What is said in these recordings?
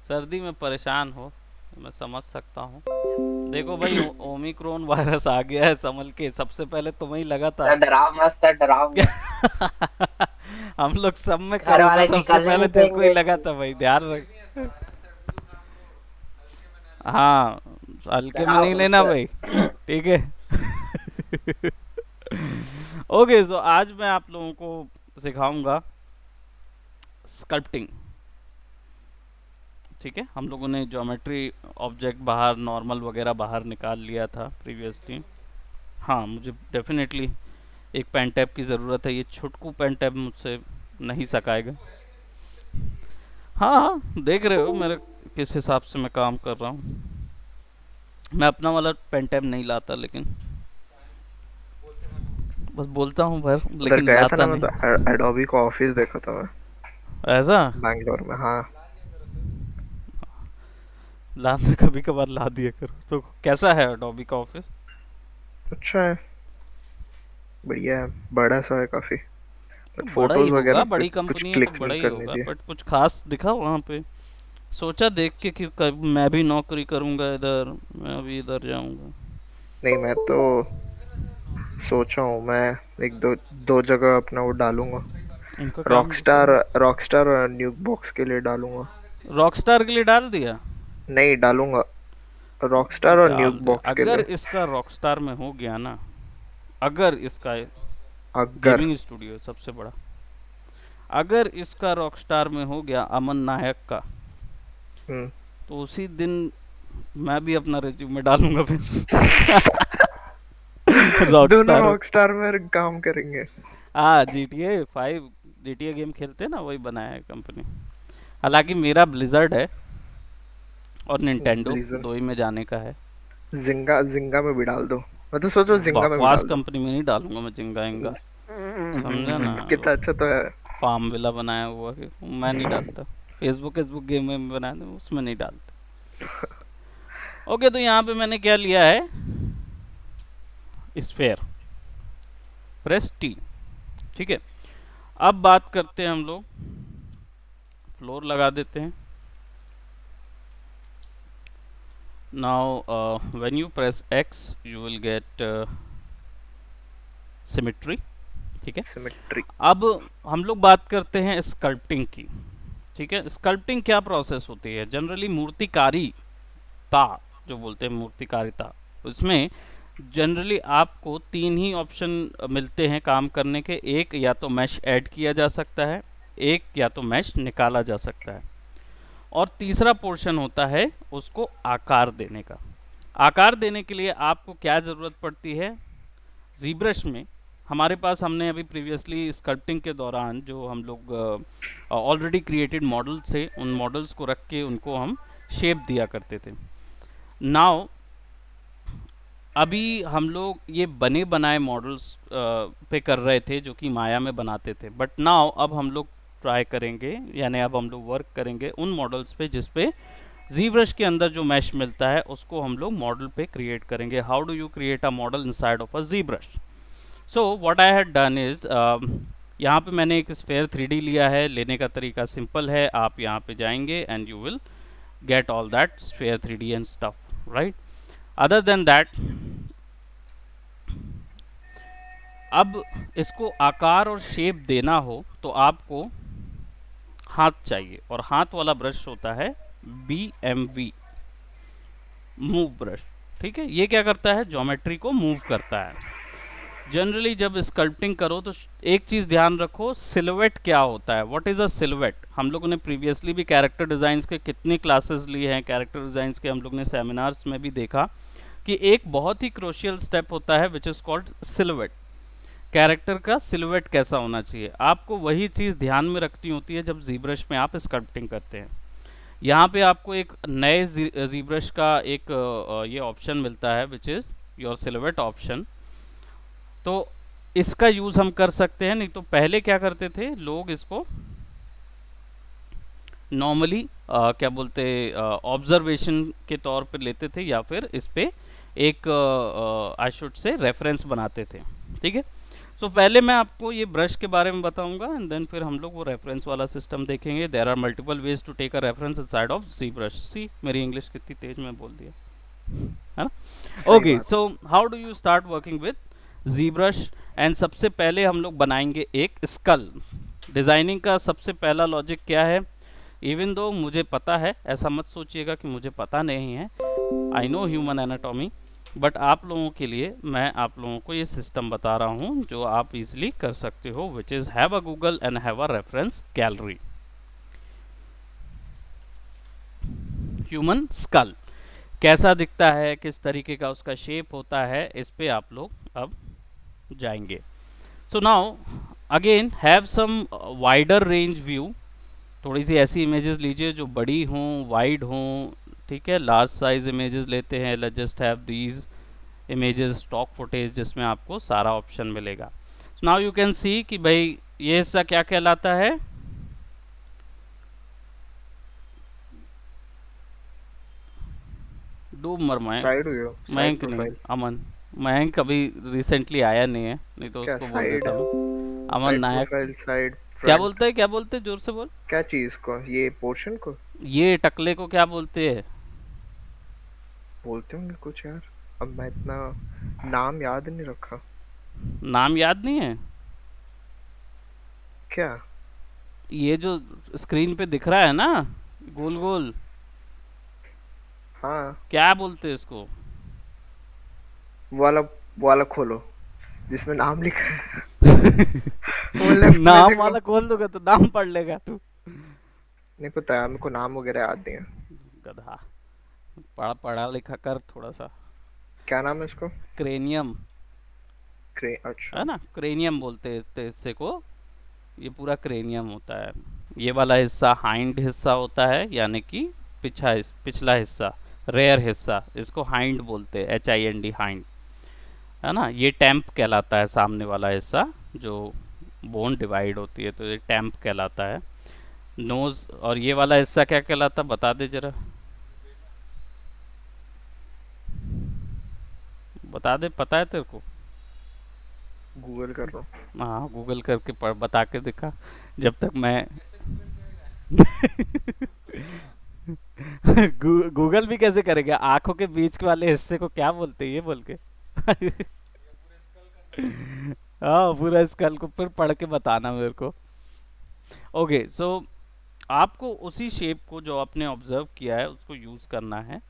सर्दी में परेशान हो, मैं समझ सकता हूँ। देखो भाई, ओमिक्रॉन वायरस आ गया है संभल के, सबसे पहले तुम्हें ही लगा था। सर डराओ मत, सर डराओ मत। हम लोग सब में घर कोरोना वाले सबसे निकलने पहले नहीं तेरे को ही देंगे। लगा था भाई, ध्यान रख। हाँ, हल्के में डराओ नहीं मत लेना भाई, सर। ठीक है। ओके, सो आज मैं आप लोगों को सिखाऊंगा स्कल्पटिंग। ठीक है, हम लोगों ने ज्योमेट्री ऑब्जेक्ट बाहर, नॉर्मल वगैरह बाहर निकाल लिया था प्रीवियसली। हाँ, मुझे डेफिनेटली एक पेन टैप की ज़रूरत है, ये छुटकू पेन टैप मुझसे नहीं सकाएगा। हाँ हाँ, देख रहे हो मेरे किस हिसाब से मैं काम कर रहा हूँ। मैं अपना वाला पेन टैप नहीं लाता, लेकिन बस बोलता हूँ भर, उधर लेकिन गया था लाता ना मैं, तो नहीं। एडोबी का ऑफिस देखा था मैं, ऐसा बैंगलोर में। हाँ। लाना, कभी कभार ला दिया करो। तो कैसा है अडोबी का ऑफिस? अच्छा है, बढ़िया है, बड़ा सा है काफी। तो बट बड़ा ही फोटोज होगा, वगैरह पे बड़ी कुछ कंपनी है तो क्लिक बड़ा नहीं ही करने होगा, दिए। बट कुछ खास दिखा वहाँ पे? सोचा देख के कि मैं भी नौकरी करूँगा इधर, मैं अभी इधर जाऊँगा। नहीं, मैं तो सोचा हूँ, मैं एक दो दो जगह अपना वो डालूंगा। इनका काम रॉकस्टार, दूसरा रॉकस्टार और न्यूक बॉक्स के लिए डालूंगा। है, रॉकस्टार के लिए डाल दिया? नहीं डालूंगा, रॉकस्टार और न्यूक डाल दिया, बॉक्स के अगर लिए। इसका रॉकस्टार में हो गया ना, अगर इसका अगर। गेमिंग स्टूडियो सबसे बड़ा, अगर इसका रॉकस्टार में हो गया अमन नायक का, हम्म। तो उसी दिन मैं भी अपना रिज्यूमे डालूंगा फिर। दोनों रॉकस्टार। रॉकस्टार में काम करेंगे। हाँ, GTA 5, GTA गेम खेलते हैं ना, वही बनाया है कंपनी। हालांकि मेरा ब्लिजर्ड है और निंटेंडो, ब्लिजर। दो ही में जाने का है। जिंगा, जिंगा में भी डाल दो। मैं तो सोचो जिंगा में भी बकवास डाल दो। कंपनी में नहीं डालूंगा मैं जिंगा इंगा, समझा ना? कितना अच्छा तो है। फार्म विला बनाया हुआ कि मैं नहीं डालता। फेसबुक फेसबुक गेम में बनाया था, उसमें नहीं डालता। ओके, तो यहाँ पे मैंने क्या लिया है, स्फेयर, प्रेस टी। ठीक है, अब बात करते हैं हम लोग, फ्लोर लगा देते हैं। Now when you press x you will gate symmetry. ठीक है, सिमेट्री। अब हम लोग बात करते हैं स्कल्पटिंग की। ठीक है, स्कल्पटिंग क्या प्रोसेस होती है? जनरली मूर्तिकारी ता, जो बोलते हैं मूर्तिकारिता, उसमें जनरली आपको तीन ही ऑप्शन मिलते हैं काम करने के। एक, या तो मैश ऐड किया जा सकता है, एक या तो मैश निकाला जा सकता है, और तीसरा पोर्शन होता है उसको आकार देने का। आकार देने के लिए आपको क्या ज़रूरत पड़ती है? जीब्रश में हमारे पास, हमने अभी प्रीवियसली स्कल्पटिंग के दौरान जो हम लोग ऑलरेडी क्रिएटेड मॉडल्स थे, उन मॉडल्स को रख के उनको हम शेप दिया करते थे। नाउ अभी हम लोग ये बने बनाए मॉडल्स पे कर रहे थे, जो कि माया में बनाते थे, बट नाउ अब हम लोग ट्राई करेंगे, यानी अब हम लोग वर्क करेंगे उन मॉडल्स पे जिस पे जीब्रश के अंदर जो मैश मिलता है उसको हम लोग मॉडल पे क्रिएट करेंगे। How do you create a model inside of a ZBrush? So what I had done is, यहाँ पे मैंने एक स्फेयर 3D लिया है। लेने का तरीका सिंपल है, आप यहाँ पे जाएंगे and you will get all that sphere 3D and stuff, right? Other than that, अब इसको आकार और शेप देना हो तो आपको हाथ चाहिए, और हाथ वाला ब्रश होता है BMV, मूव ब्रश। ठीक है, ये क्या करता है? ज्योमेट्री को मूव करता है। जनरली जब स्कल्पटिंग करो तो एक चीज़ ध्यान रखो, सिलुएट क्या होता है? What is a silhouette? हम लोगों ने प्रीवियसली भी कैरेक्टर डिज़ाइंस के कितनी क्लासेस लिए हैं, कैरेक्टर डिज़ाइंस के हम लोग ने सेमिनार्स में भी देखा कि एक बहुत ही क्रोशियल स्टेप होता है which is called silhouette. Character का सिलुएट कैसा होना चाहिए, आपको वही चीज़ ध्यान में रखनी होती है जब जीब्रश में आप स्कल्पटिंग करते हैं। यहाँ पे आपको एक नए जीब्रश का एक ये ऑप्शन मिलता है which is your silhouette option. तो इसका यूज़ हम कर सकते हैं, नहीं तो पहले क्या करते थे लोग, इसको नॉर्मली क्या बोलते, ऑब्जर्वेशन के तौर पर लेते थे, या फिर इस पे एक आई शुड से रेफरेंस बनाते थे। ठीक है, सो पहले मैं आपको ये ब्रश के बारे में बताऊंगा एंड देन फिर हम लोग वो रेफरेंस वाला सिस्टम देखेंगे. There are multiple ways to take a reference inside of ZBrush. सी मेरी इंग्लिश कितनी तेज मैं बोल दिया है ना. सही ओके, बात so how do you start working with ZBrush. And सबसे पहले हम लोग बनाएंगे एक स्कल. डिजाइनिंग का सबसे पहला लॉजिक क्या है. इवन दो मुझे पता है, ऐसा मत सोचिएगा कि मुझे पता नहीं है. I know human anatomy, but आप लोगों के लिए मैं आप लोगों को ये सिस्टम बता रहा हूँ जो आप इजीली कर सकते हो, which is have a Google and have a reference gallery. Human school कैसा दिखता है, किस तरीके का उसका शेप होता है, इस पे आप लोग अब जाएंगे. So now again have some wider range view. थोड़ी सी ऐसी इमेजेस लीजिए जो बड़ी हों, वाइड हों. ठीक है, लार्ज साइज इमेजेस लेते हैं. Let's just have these images stock footage जिसमें आपको सारा ऑप्शन मिलेगा. नाउ यू कैन सी कि भाई ये हिस्सा क्या कहलाता है. डूब मर साइड व्यू, साइड मयंक नहीं, प्रोफाइल. अमन. मयंक अभी रिसेंटली आया नहीं है, नहीं तो क्या उसको बोल साइड, देता मैं. अमन साइड नायक. प्रोफाइल, साइड क्या फ्रंट. बोलते हैं, क्या बोलते हैं, जोर से बोल. क्या चीज को, ये पोर्शन को ये टकले को क्या बोलते हैं. बोलते होंगे कुछ यार. अब मैं इतना नाम याद नहीं रखा. नाम याद नहीं है. क्या. ये जो स्क्रीन पे दिख रहा है ना, गोल गोल, हाँ. क्या बोलते हैं इसको. वो वाला, वो वाला खोलो जिसमें नाम लिखा है. वो लेफ्ट में नाम देखो. वाला खोल दोगे तो नाम पढ़ लेगा तू. नहीं पता यार, मेरे को नाम वगैरह याद नहीं है. गधा. पढ़ा लिखा कर थोड़ा सा. क्या नाम है इसको. क्रेनियम. है अच्छा. ना, क्रेनियम बोलते हैं इस हिस्से को. ये पूरा क्रेनियम होता है. ये वाला हिस्सा हाइंड हिस्सा होता है, यानी कि पिछला हिस्सा, रेयर हिस्सा. इसको हाइंड बोलते हैं, HIND, हाइंड. है ना, ये टैंप कहलाता है सामने वाला हिस्सा जो बोन डिवाइड होती है, तो ये टैंप कहलाता है. नोज. और ये वाला हिस्सा क्या कहलाता, बता दे जरा, बता दे, पता है तेरे को. गूगल कर रहा हूँ. हाँ, गूगल करके पढ़, बता के दिखा जब तक मैं. गूगल भी कैसे करेगा, आंखों के बीच के वाले हिस्से को क्या बोलते हैं ये बोल के. हाँ, पूरा स्कल को फिर पढ़ के बताना मेरे को. ओके, सो आपको उसी शेप को जो आपने ऑब्जर्व किया है उसको यूज करना है.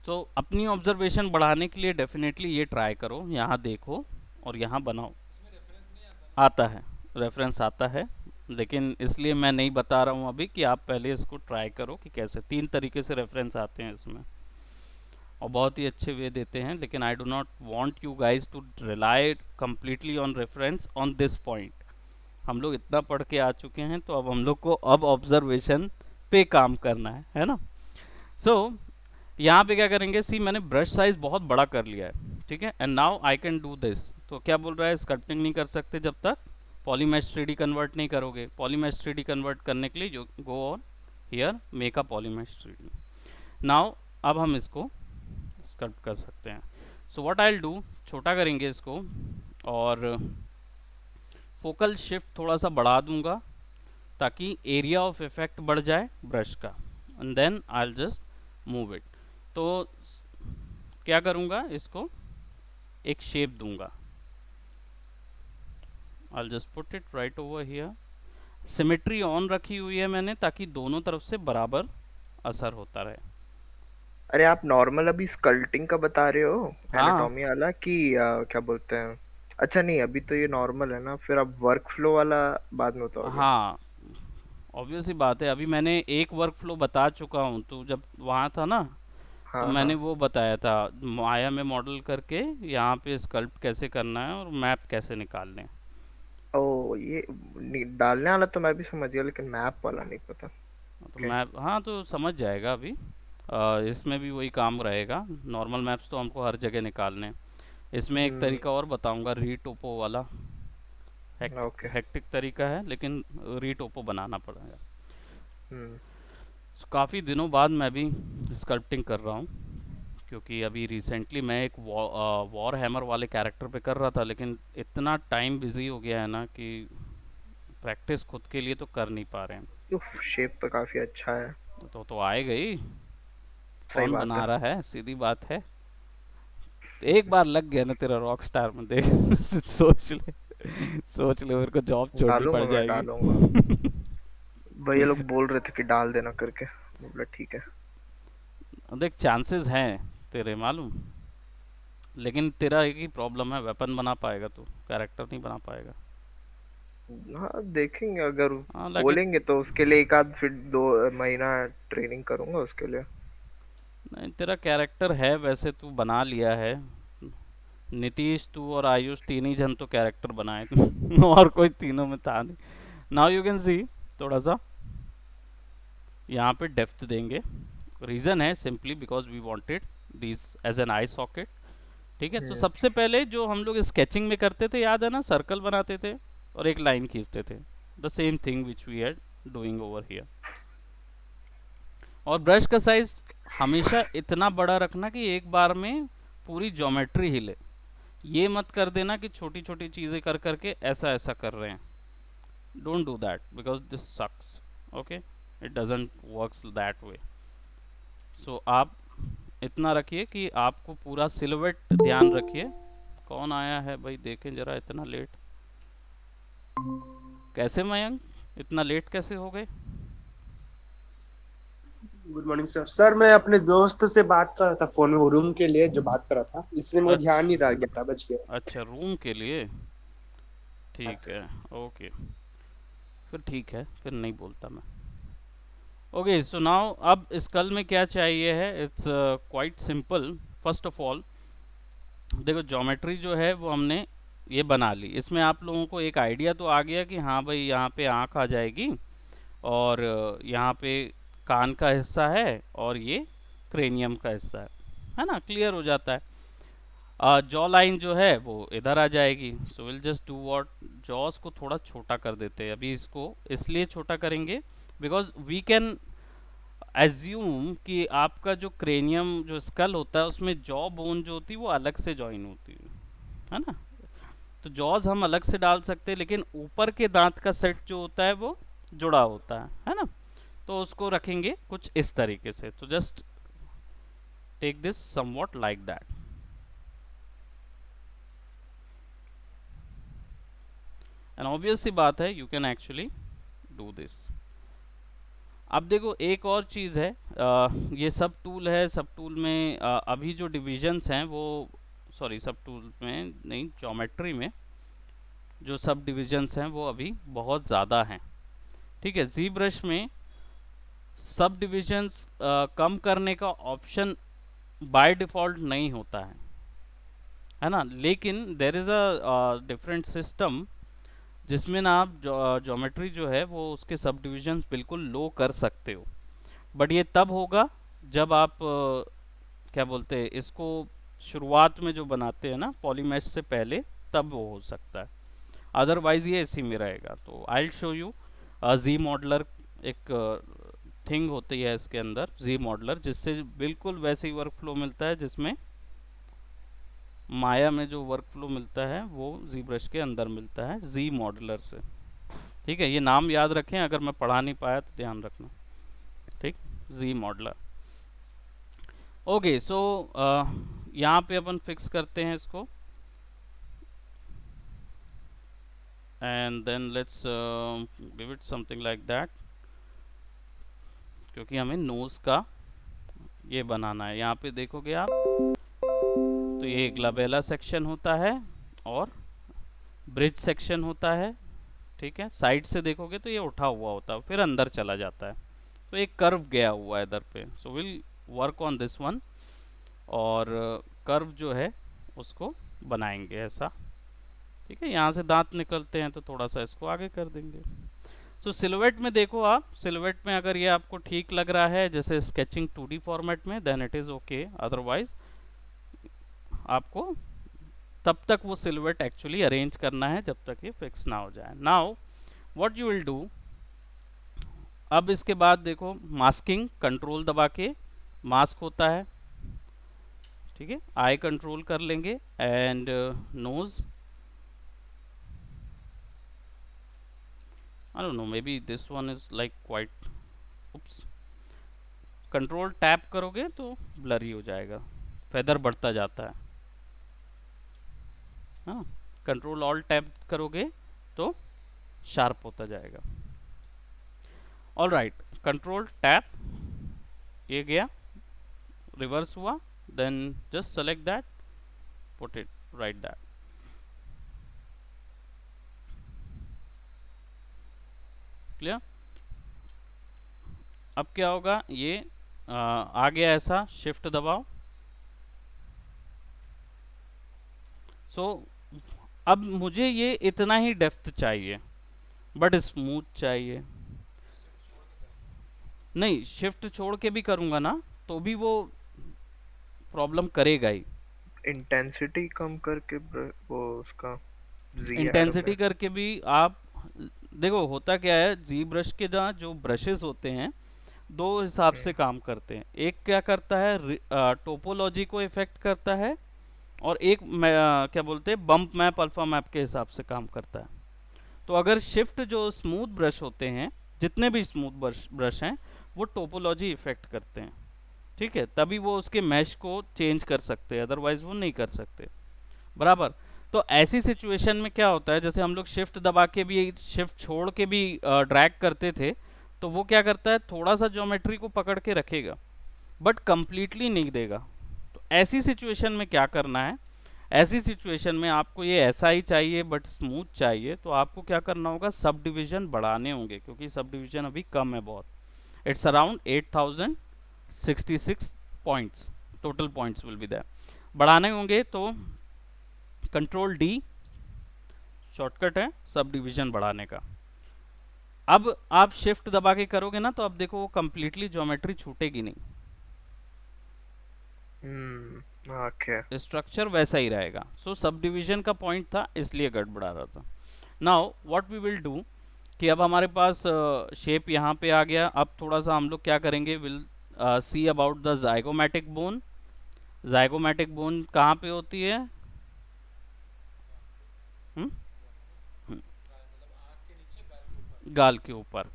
तो अपनी ऑब्जर्वेशन बढ़ाने के लिए डेफिनेटली ये ट्राई करो, यहाँ देखो और यहाँ बनाओ. आता है, रेफरेंस आता है, लेकिन इसलिए मैं नहीं बता रहा हूँ अभी कि आप पहले इसको ट्राई करो कि कैसे. 3 तरीके से रेफरेंस आते हैं इसमें और बहुत ही अच्छे वे देते हैं, लेकिन I do not want you guys to rely completely on reference on this point. हम लोग इतना पढ़ के आ चुके हैं, तो अब हम लोग को अब ऑब्जर्वेशन पे काम करना है ना. सो यहाँ पे क्या करेंगे, सी मैंने ब्रश साइज बहुत बड़ा कर लिया है. ठीक है, and now I can do this. तो क्या बोल रहा है, स्कल्पटिंग नहीं कर सकते जब तक पॉलीमेश 3D कन्वर्ट नहीं करोगे. पॉलीमेश 3D कन्वर्ट करने के लिए जो go on here, make a polymesh 3D. Now अब हम इसको स्कल्प्ट कर सकते हैं. So what I will do, छोटा करेंगे इसको और फोकल शिफ्ट थोड़ा सा बढ़ा दूंगा ताकि एरिया ऑफ इफेक्ट बढ़ जाए ब्रश का. And then I will just move it. तो क्या करूँगा, इसको एक शेप दूंगा. I just put it right over here. Symmetry on रखी हुई है मैंने ताकि दोनों तरफ से बराबर असर होता रहे. अरे आप नॉर्मल अभी स्कल्पटिंग का बता रहे हो, हाँ. एनाटॉमी वाला कि क्या बोलते हैं. अच्छा नहीं, अभी तो ये नॉर्मल है ना, फिर अब वर्क फ्लो वाला बाद में बताओगे. हाँ, ऑब्वियस ही बात है, अभी मैंने एक वर्क फ्लो बता चुका हूँ. तो जब वहाँ था ना, तो हाँ हाँ. मैंने वो बताया था माया में मॉडल करके यहाँ पे स्कल्प्ट कैसे करना है और मैप कैसे निकालने हैं. ओ ये डालने वाला तो मैं भी समझ गया, लेकिन मैप वाला नहीं पता. तो ओके. मैप, हाँ, तो समझ जाएगा अभी. इसमें भी वही काम रहेगा. नॉर्मल मैप्स तो हमको हर जगह निकालने हैं. इसमें एक हम्म. तरीका और बताऊंगा, रीटोपो वाला. ओके. हेक्टिक तरीका है, लेकिन रीटोपो बनाना पड़ेगा. हम्म. काफ़ी दिनों बाद मैं भी स्कल्पटिंग कर रहा हूँ, क्योंकि अभी रिसेंटली मैं एक वॉर हैमर वाले कैरेक्टर पे कर रहा था, लेकिन इतना टाइम बिजी हो गया है ना कि प्रैक्टिस खुद के लिए तो कर नहीं पा रहे हैं। उफ, शेप तो काफी अच्छा है। तो आएगा ही। सही कौन बात है। बना रहा है, सीधी बात है। एक बार लग गया ना तेरा रॉक स्टार में, देख सोच ले, सोच ले मेरे को जॉब छोड़नी पड़ डालूंगा, मैं जाएगी। डालूंगा। भैया लोग बोल रहे थे कि डाल देना करके, बोला ठीक है। देख चांसेस हैं तेरे, मालूम। लेकिन तेरा एक ही प्रॉब्लम है, वेपन बना पाएगा तू, कैरेक्टर नहीं बना पाएगा। हाँ देखेंगे, अगर हाँ लेकिन बोलेंगे तो उसके लिए एक आध फिर 2 महीना ट्रेनिंग करूंगा उसके लिए। नहीं, तेरा कैरेक्टर है वैसे, तू बना लिया है। नीतीश, तू और आयुष तीन ही जन तो कैरेक्टर बनाए तू और कोई तीनों में था नहीं। नाउ यू कैन सी, थोड़ा सा यहाँ पे डेप्थ देंगे। रीज़न है simply because we wanted this as an eye socket. ठीक है, तो हम्म। सबसे पहले जो हम लोग स्केचिंग में करते थे, याद है ना, सर्कल बनाते थे और एक लाइन खींचते थे। The same thing which we are doing over here. और ब्रश का साइज हमेशा इतना बड़ा रखना कि एक बार में पूरी ज्योमेट्री हिले। ये मत कर देना कि छोटी छोटी चीज़ें कर करके ऐसा ऐसा कर रहे हैं। Don't do that because this sucks. Okay, it doesn't works that way. So आप इतना रखिए कि आपको पूरा सिलवेट ध्यान रखिए। कौन आया है भाई, देखें जरा, इतना लेट कैसे मयंक, इतना लेट कैसे हो गए? Good morning sir. सर मैं अपने दोस्त से बात कर रहा था फोन में, वो रूम के लिए जो बात कर रहा था, इसलिए मुझे ध्यान नहीं रहा, अच्छा, 11 बज गया। अच्छा रूम के लिए, हाँ ठीक सर। है। ओके, फिर ठीक है, फिर नहीं बोलता मैं। ओके, सो नाउ अब स्कल में क्या चाहिए है, it's quite simple. First of all देखो, ज्योमेट्री जो है वो हमने ये बना ली। इसमें आप लोगों को एक आइडिया तो आ गया कि हाँ भाई यहाँ पे आँख आ जाएगी, और यहाँ पे कान का हिस्सा है, और ये क्रेनियम का हिस्सा है ना, क्लियर हो जाता है। जॉ लाइन जो है वो इधर आ जाएगी। So will just do what, jaws को थोड़ा छोटा कर देते हैं अभी। इसको इसलिए छोटा करेंगे बिकॉज वी कैन एज्यूम कि आपका जो क्रेनियम जो स्कल होता है उसमें जॉ बोन जो होती है वो अलग से ज्वाइन होती है ना। तो जॉज हम अलग से डाल सकते हैं, लेकिन ऊपर के दांत का सेट जो होता है वो जुड़ा होता है ना। तो उसको रखेंगे कुछ इस तरीके से। तो just take this somewhat like that, and obvious सी बात है you can actually do this. अब देखो एक और चीज़ है, ये सब टूल है, सब टूल में अभी जो डिविजन्स हैं वो, सॉरी सब टूल में नहीं, ज्योमेट्री में जो सब डिविजन्स हैं वो अभी बहुत ज़्यादा हैं। ठीक है, जी ब्रश में सब डिविजन्स कम करने का ऑप्शन बाय डिफ़ॉल्ट नहीं होता है ना। लेकिन there is a different system जिसमें ना आप ज्योमेट्री जो है वो उसके सब डिविजन्स बिल्कुल लो कर सकते हो। बट ये तब होगा जब आप क्या बोलते हैं इसको, शुरुआत में जो बनाते हैं ना पॉलीमेश से पहले, तब वो हो सकता है। अदरवाइज ये इसी में रहेगा। तो I will show you ZModeler, एक थिंग होती है इसके अंदर जी मॉडलर, जिससे बिल्कुल वैसे ही वर्क फ्लो मिलता है जिसमें माया में जो वर्क फ्लो मिलता है वो जी ब्रश के अंदर मिलता है जी मॉडलर से। ठीक है, ये नाम याद रखें, अगर मैं पढ़ा नहीं पाया तो ध्यान रखना। ठीक, जी मॉडलर। ओके, सो यहाँ पे अपन फिक्स करते हैं इसको, and then let's give it something like that, क्योंकि हमें नोज का ये बनाना है। यहाँ पे देखोगे आप तो ये ग्लबेला सेक्शन होता है और ब्रिज सेक्शन होता है। ठीक है, साइड से देखोगे तो ये उठा हुआ होता है, फिर अंदर चला जाता है। तो एक कर्व गया हुआ है इधर पे। So will work on this one, और कर्व जो है उसको बनाएंगे ऐसा। ठीक है, यहाँ से दांत निकलते हैं तो थोड़ा सा इसको आगे कर देंगे। सो सिलुएट में देखो आप, सिलुएट में अगर ये आपको ठीक लग रहा है जैसे स्केचिंग 2D फॉर्मेट में, then it is okay. Otherwise आपको तब तक वो सिलुएट एक्चुअली अरेंज करना है जब तक ये फिक्स ना हो जाए। Now what you will do, अब इसके बाद देखो मास्किंग, कंट्रोल दबा के मास्क होता है, ठीक है, आई कंट्रोल कर लेंगे and nose, I don't know, maybe this one is like quite, oops, control tap करोगे तो ब्लरी हो जाएगा, फेदर बढ़ता जाता है। हाँ, कंट्रोल ऑल टैप करोगे तो शार्प होता जाएगा। ऑल राइट, कंट्रोल टैप, ये गया, रिवर्स हुआ, then just select that, put it right that. Clear? अब क्या होगा, ये आ गया ऐसा, शिफ्ट दबाओ। सो अब मुझे ये इतना ही डेप्थ चाहिए, बट स्मूथ चाहिए। नहीं, शिफ्ट छोड़ के भी करूंगा ना तो भी वो प्रॉब्लम करेगा ही। इंटेंसिटी कम करके वो उसका जी एरो इंटेंसिटी पे। करके भी आप देखो, होता क्या है, जी ब्रश के जहाँ जो ब्रशेस होते हैं दो हिसाब से काम करते हैं। एक क्या करता है, टोपोलॉजी को इफेक्ट करता है, और एक क्या बोलते हैं, बम्प मैप, अल्फा मैप के हिसाब से काम करता है। तो अगर शिफ्ट जो स्मूथ ब्रश होते हैं, जितने भी स्मूथ ब्रश हैं, वो टोपोलॉजी इफेक्ट करते हैं, ठीक है, तभी वो उसके मैश को चेंज कर सकते हैं, अदरवाइज वो नहीं कर सकते। बराबर। तो ऐसी सिचुएशन में क्या होता है, जैसे हम लोग शिफ्ट दबा के भी, शिफ्ट छोड़ के भी ड्रैग करते थे, तो वो क्या करता है, थोड़ा सा ज्योमेट्री को पकड़ के रखेगा बट कंप्लीटली नहीं देगा। तो ऐसी सिचुएशन में क्या करना है, ऐसी सिचुएशन में आपको ये ऐसा ही चाहिए बट स्मूथ चाहिए, तो आपको क्या करना होगा, सब डिवीजन बढ़ाने होंगे, क्योंकि सब डिवीजन अभी कम है बहुत। It's around 8066 points, total points will be there. बढ़ाने होंगे तो कंट्रोल डी शॉर्टकट है सब डिवीजन बढ़ाने का। अब आप शिफ्ट दबा के करोगे ना, तो अब देखो वो कंप्लीटली ज्योमेट्री छूटेगी नहीं, ओके। स्ट्रक्चर वैसा ही रहेगा। सो सब डिवीजन का पॉइंट था, इसलिए गड़बड़ा रहा था। Now what we will do, कि अब हमारे पास शेप यहाँ पे आ गया। अब थोड़ा सा हम लोग क्या करेंगे, will see about the zygomatic bone. Zygomatic bone कहाँ पे होती है? हम्म? गाल के ऊपर,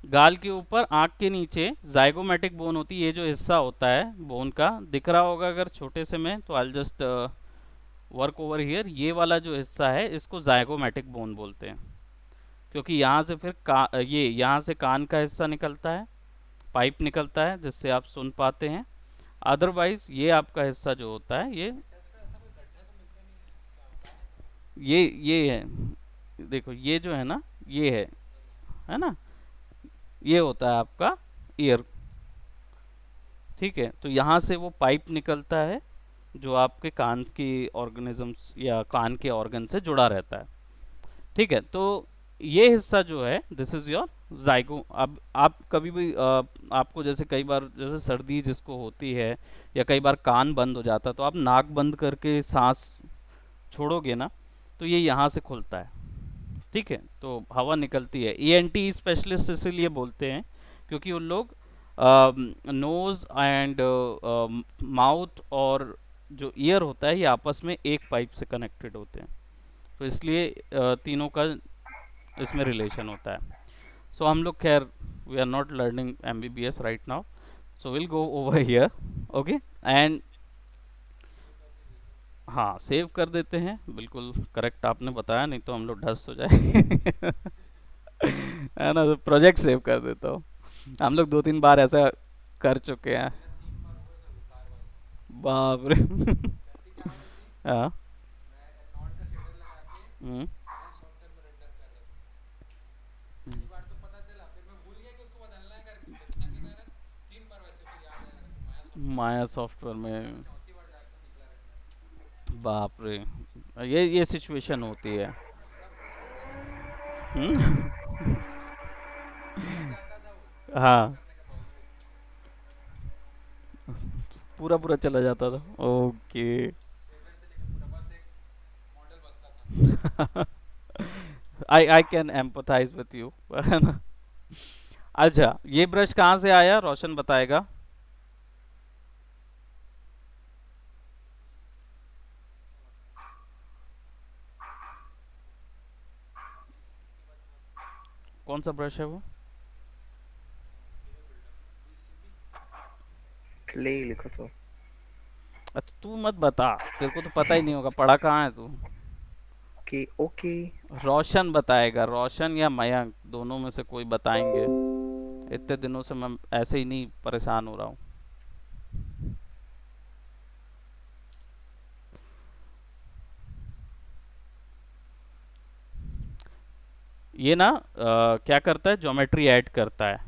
गाल के ऊपर, आँख के नीचे जाइगोमैटिक बोन होती है। ये जो हिस्सा होता है बोन का, दिख रहा होगा अगर छोटे से में, तो I just work over here. ये वाला जो हिस्सा है इसको जाइगोमैटिक बोन बोलते हैं, क्योंकि यहाँ से फिर ये यहाँ से कान का हिस्सा निकलता है, पाइप निकलता है जिससे आप सुन पाते हैं। अदरवाइज ये आपका हिस्सा जो होता है, ये है, देखो ये जो है ना, ये है ना, ये होता है आपका ईयर, ठीक है। तो यहाँ से वो पाइप निकलता है जो आपके कान की ऑर्गेनिजम्स या कान के ऑर्गन से जुड़ा रहता है, ठीक है। तो ये हिस्सा जो है, दिस इज योर जाइगो। अब आप कभी भी आपको जैसे कई बार जैसे सर्दी जिसको होती है, या कई बार कान बंद हो जाता है, तो आप नाक बंद करके सांस छोड़ोगे ना, तो ये यहाँ से खुलता है, ठीक है, तो हवा निकलती है। ईएनटी स्पेशलिस्ट इसीलिए बोलते हैं, क्योंकि उन लोग नोज एंड माउथ और जो ईयर होता है, ये आपस में एक पाइप से कनेक्टेड होते हैं, तो इसलिए तीनों का इसमें रिलेशन होता है। सो हम लोग खैर, we are not learning MBBS right now, so will go over here, okay. And हाँ, सेव कर देते हैं, बिल्कुल करेक्ट आपने बताया, नहीं तो हम लोग ढस हो जाए है ना, तो प्रोजेक्ट सेव कर देता हूँ। हम लोग 2-3 बार ऐसा कर चुके हैं, बाप रे हाँ। हम्म, माया सॉफ्टवेयर में, बाप रे, ये सिचुएशन होती है। हम्म हाँ, पूरा पूरा चला जाता था, okay I can empathize with you है ना। अच्छा, ये ब्रश कहाँ से आया, रोशन बताएगा। कौन सा ब्रश है वो? क्ले लिखा तो। तू मत बता, तेरे को तो पता ही नहीं होगा, पढ़ा कहाँ है तू? Okay okay. रोशन बताएगा, रोशन या मयंक, दोनों में से कोई बताएंगे। इतने दिनों से मैं ऐसे ही नहीं परेशान हो रहा हूँ। ये ना क्या करता है, ज्योमेट्री ऐड करता है।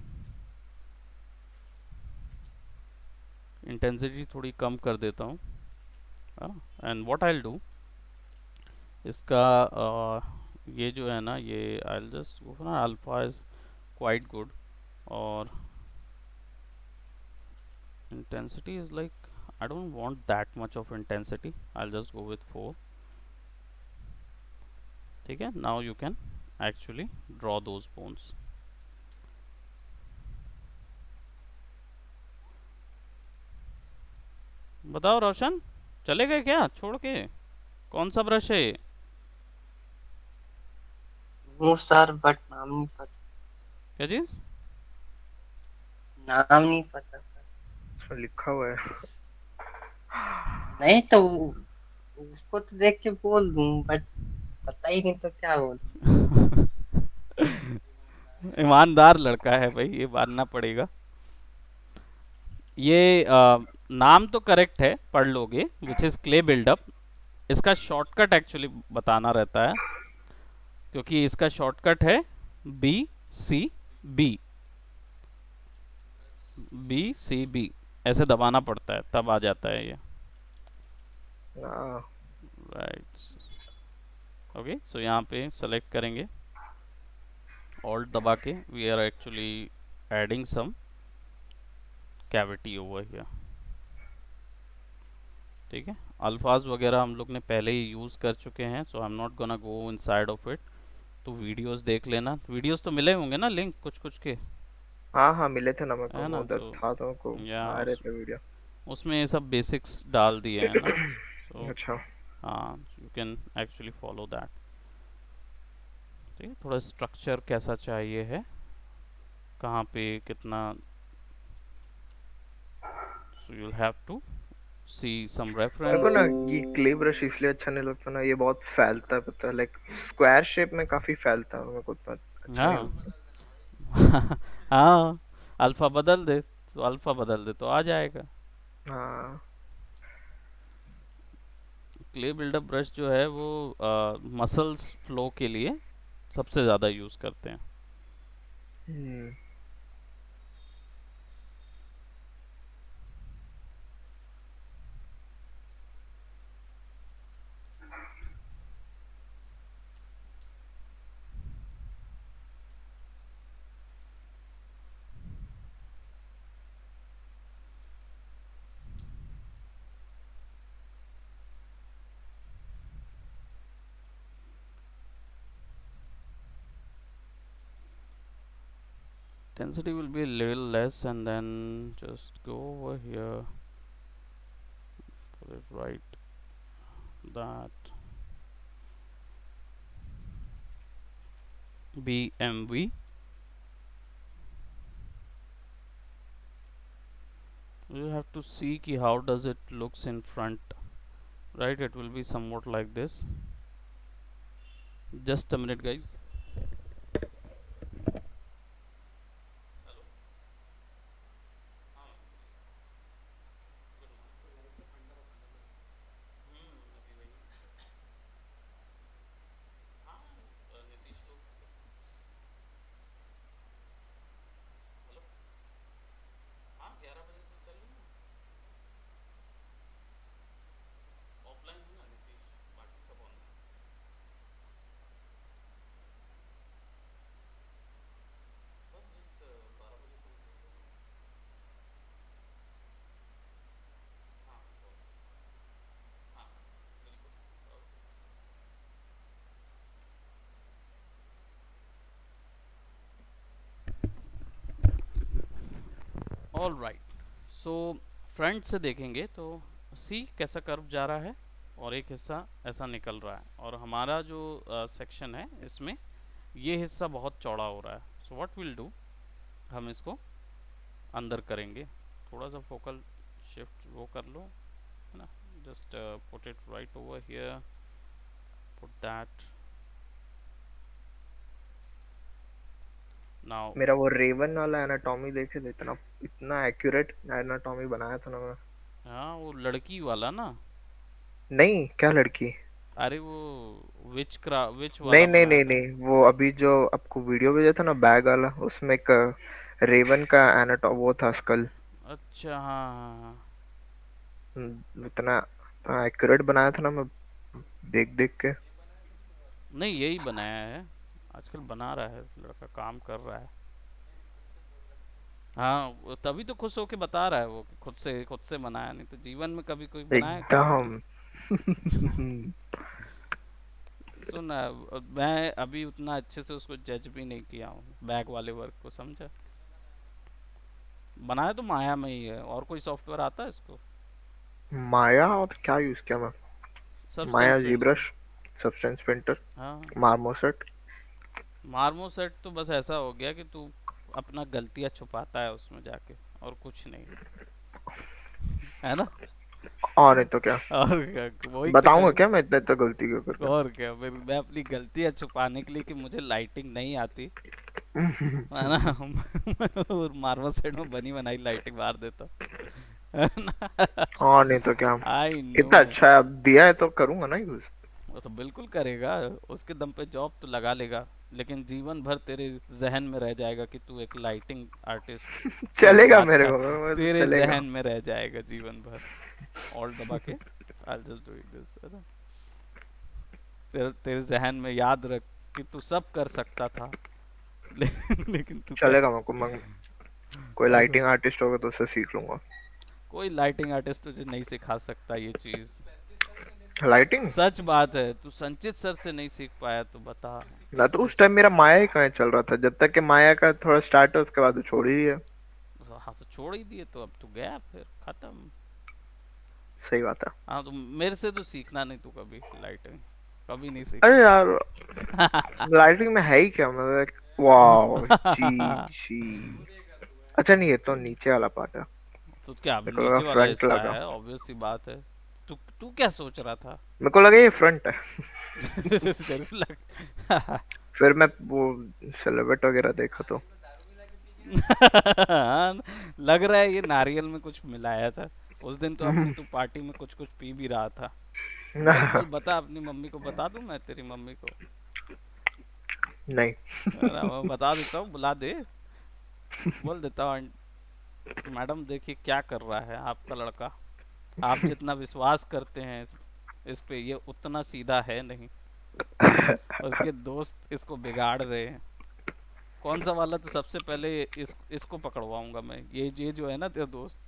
इंटेंसिटी थोड़ी कम कर देता हूँ। And what I will do, इसका ये जो है ना, ये आई विल जस्ट गो ना, अल्फा इज क्वाइट गुड, और intensity is like, I don't want that much of intensity, I'll just go with 4. ठीक है, now you can actually draw those bones. बताओ रोशन, चले गए क्या छोड़ के? कौन सा ब्रश है ये? वो सर, बट नाम नहीं पता। क्या चीज? नाम नहीं पता सर। उसमें लिखा हुआ है। नहीं तो उसको तो देख के बोल दूं, बट पता ही नहीं तो क्या बोल। ईमानदार लड़का है भाई, ये मानना पड़ेगा। ये नाम तो करेक्ट है, पढ़ लोगे, विच इज क्ले बिल्डअप। इसका शॉर्टकट एक्चुअली बताना रहता है, क्योंकि इसका शॉर्टकट है B C B, B C B, ऐसे दबाना पड़ता है तब आ जाता है ये। हाँ। राइट। ओके, सो यहाँ पे सेलेक्ट करेंगे, ऑल्ट दबा के, we are actually adding some cavity over here. ठीक है, अल्फाज वगैरह हम लोग ने पहले ही यूज़ कर चुके हैं, so I am not gonna go inside of it. तो वीडियोस देख लेना, वीडियोस तो मिले होंगे ना लिंक कुछ कुछ के, हाँ हाँ मिले थे ना मेरे को, है मैं ना? उधर तो था तो मेरे को या आ रहे थे वीडियो। उसमें ये सब बेसिक्स डाल दिए हैं ना, तो अच्छा। हाँ, you can actually follow that. ठीक है, थोड़ा स्ट्रक्चर कैसा चाहिए है, कहाँ पे कितना, सो यू हैव टू सी सम मेरे को रेफरेंस। ना ये क्ले ब्रश इसलिए अच्छा नहीं लगता ना, ये बहुत फैलता है, पता है, लाइक स्क्वायर शेप में काफी फैलता है, मेरे को उतना अच्छा नहीं हाँ। लगता। हाँ, अल्फा बदल दे, तो अल्फा बदल दे तो आ जाएगा। हाँ। क्ले बिल्डअप ब्रश जो है वो मसल्स फ्लो के लिए सबसे ज़्यादा यूज़ करते हैं। हम्म। Intensity will be a little less, and then just go over here, put it right, that BMV. You have to see ki how does it looks in front, right? It will be somewhat like this. Just a minute guys. All right, so front से देखेंगे तो सी कैसा curve जा रहा है, और एक हिस्सा ऐसा निकल रहा है, और हमारा जो सेक्शन है इसमें ये हिस्सा बहुत चौड़ा हो रहा है, सो व्हाट विल डू, हम इसको अंदर करेंगे, थोड़ा सा फोकल शिफ्ट वो कर लो, है ना, just put it right over here, put that now. मेरा वो रेवन वाला एनाटॉमी देखे थे, इतना इतना एक्यूरेट एनाटॉमी बनाया था ना मैं। हाँ वो लड़की वाला ना, नहीं, क्या लड़की? अरे वो विच वाला नहीं नहीं बनाया नहीं था। नहीं, वो अभी जो आपको वीडियो भेजा था ना बैग वाला, उसमें एक रेवन का एनाटॉम वो था, स्कल। अच्छा हाँ हाँ हाँ। इतना एक्यूरेट बनाया था ना मैं, देख देख के। नहीं यही बनाया है, आजकल बना रहा है लड़का, काम कर रहा है। हाँ वो तभी तो खुश होके बता रहा है वो कि खुद से बनाया, नहीं तो जीवन में कभी कोई बनाया क्या कभी। एकदम। सुन मैं अभी उतना अच्छे से उसको जज भी नहीं किया हूँ, बैग वाले वर्क को, समझा। बनाया तो माया में ही है, और कोई सॉफ्टवेयर आता है इसको? माया, और क्या यूज किया मैं? सब्सटेंस माया, पेंटर। जीब्रश, सब्सटेंस पेंटर, हाँ मार्मोसेट। मार्मो सेट तो बस ऐसा हो गया कि तू अपना गलतियां छुपाता है उसमें जाके, और कुछ नहीं, है ना। और नहीं तो क्या। और क्या, वही तो बताऊंगा कर। क्या मैं इतना इतना गलती क्यों करके। और क्या, फिर मैं अपनी गलतियां छुपाने के लिए कि मुझे लाइटिंग नहीं आती, है ना, और मार्वल सेट में बनी बनाई लाइटिंग मार देता, है ना। और नहीं तो क्या। I know. इतना अच्छा है, अब दिया है तो करूंगा ना यूज। वो तो बिल्कुल करेगा, उसके दम पे जॉब तो लगा लेगा, लेकिन जीवन भर तेरे जहन में रह जाएगा कि तू एक लाइटिंग आर्टिस्ट से चलेगा बात मेरे कर, को, वो तो तेरे चलेगा। जहन में रह जाएगा जीवन भर। ऑल दबा के आई जस्ट डूइंग दिस, है ना, तेरे तेरे जहन में याद रख कि तू सब कर सकता था, लेकिन तू कर। चलेगा मेरे को, मैं कोई ऐसा लाइटिंग आर्टिस्ट होगा तो उससे सीख लूंगा। कोई लाइटिंग आर्टिस्ट तुझे नहीं सिखा सकता ये चीज, लाइटिंग। सच बात है। तू संचित सर से नहीं सीख पाया तो बता ना तो किससे उस टाइम सीख। मेरा माया ही कहाँ चल रहा था, जब तक कि माया का थोड़ा स्टार्ट है उसके बाद वो छोड़ ही दिया। हाँ तो छोड़ ही दिए तो अब तू गया फिर खत्म। सही बात है। हाँ तो मेरे से तो सीखना नहीं तू कभी, लाइटिंग कभी नहीं अरे सीखना। यार, लाइटिंग में है ही क्या मतलब। वाह, जी जी। अच्छा नहीं, ये तो नीचे वाला पार्ट है। तो क्या मेरे को लगा नीचे वाला फ्रंट हिस्सा लगा। है, ऑब्वियस सी बात है। तू तू क्या सोच रहा था? मेरे को लगा ये फ्रंट है। तेरे को लग फिर मैं वो सिलुएट वगैरह देखा तो। हाँ, लग रहा है ये नारियल में कुछ मिलाया था उस दिन, तो अपनी तू पार्टी में कुछ कुछ पी भी रहा था। बोल बोल बता, अपनी मम्मी को बता दूं मैं, तेरी मम्मी को, नहीं। है ना, मैं बता देता हूँ, बुला दे, बोल देता हूँ मैडम देखिए क्या कर रहा है आपका लड़का, आप जितना विश्वास करते हैं इस पे, ये उतना सीधा है नहीं, उसके दोस्त इसको बिगाड़ रहे हैं। कौन सा वाला? तो सबसे पहले इसको पकड़वाऊंगा मैं, ये जो है ना तेरा दोस्त।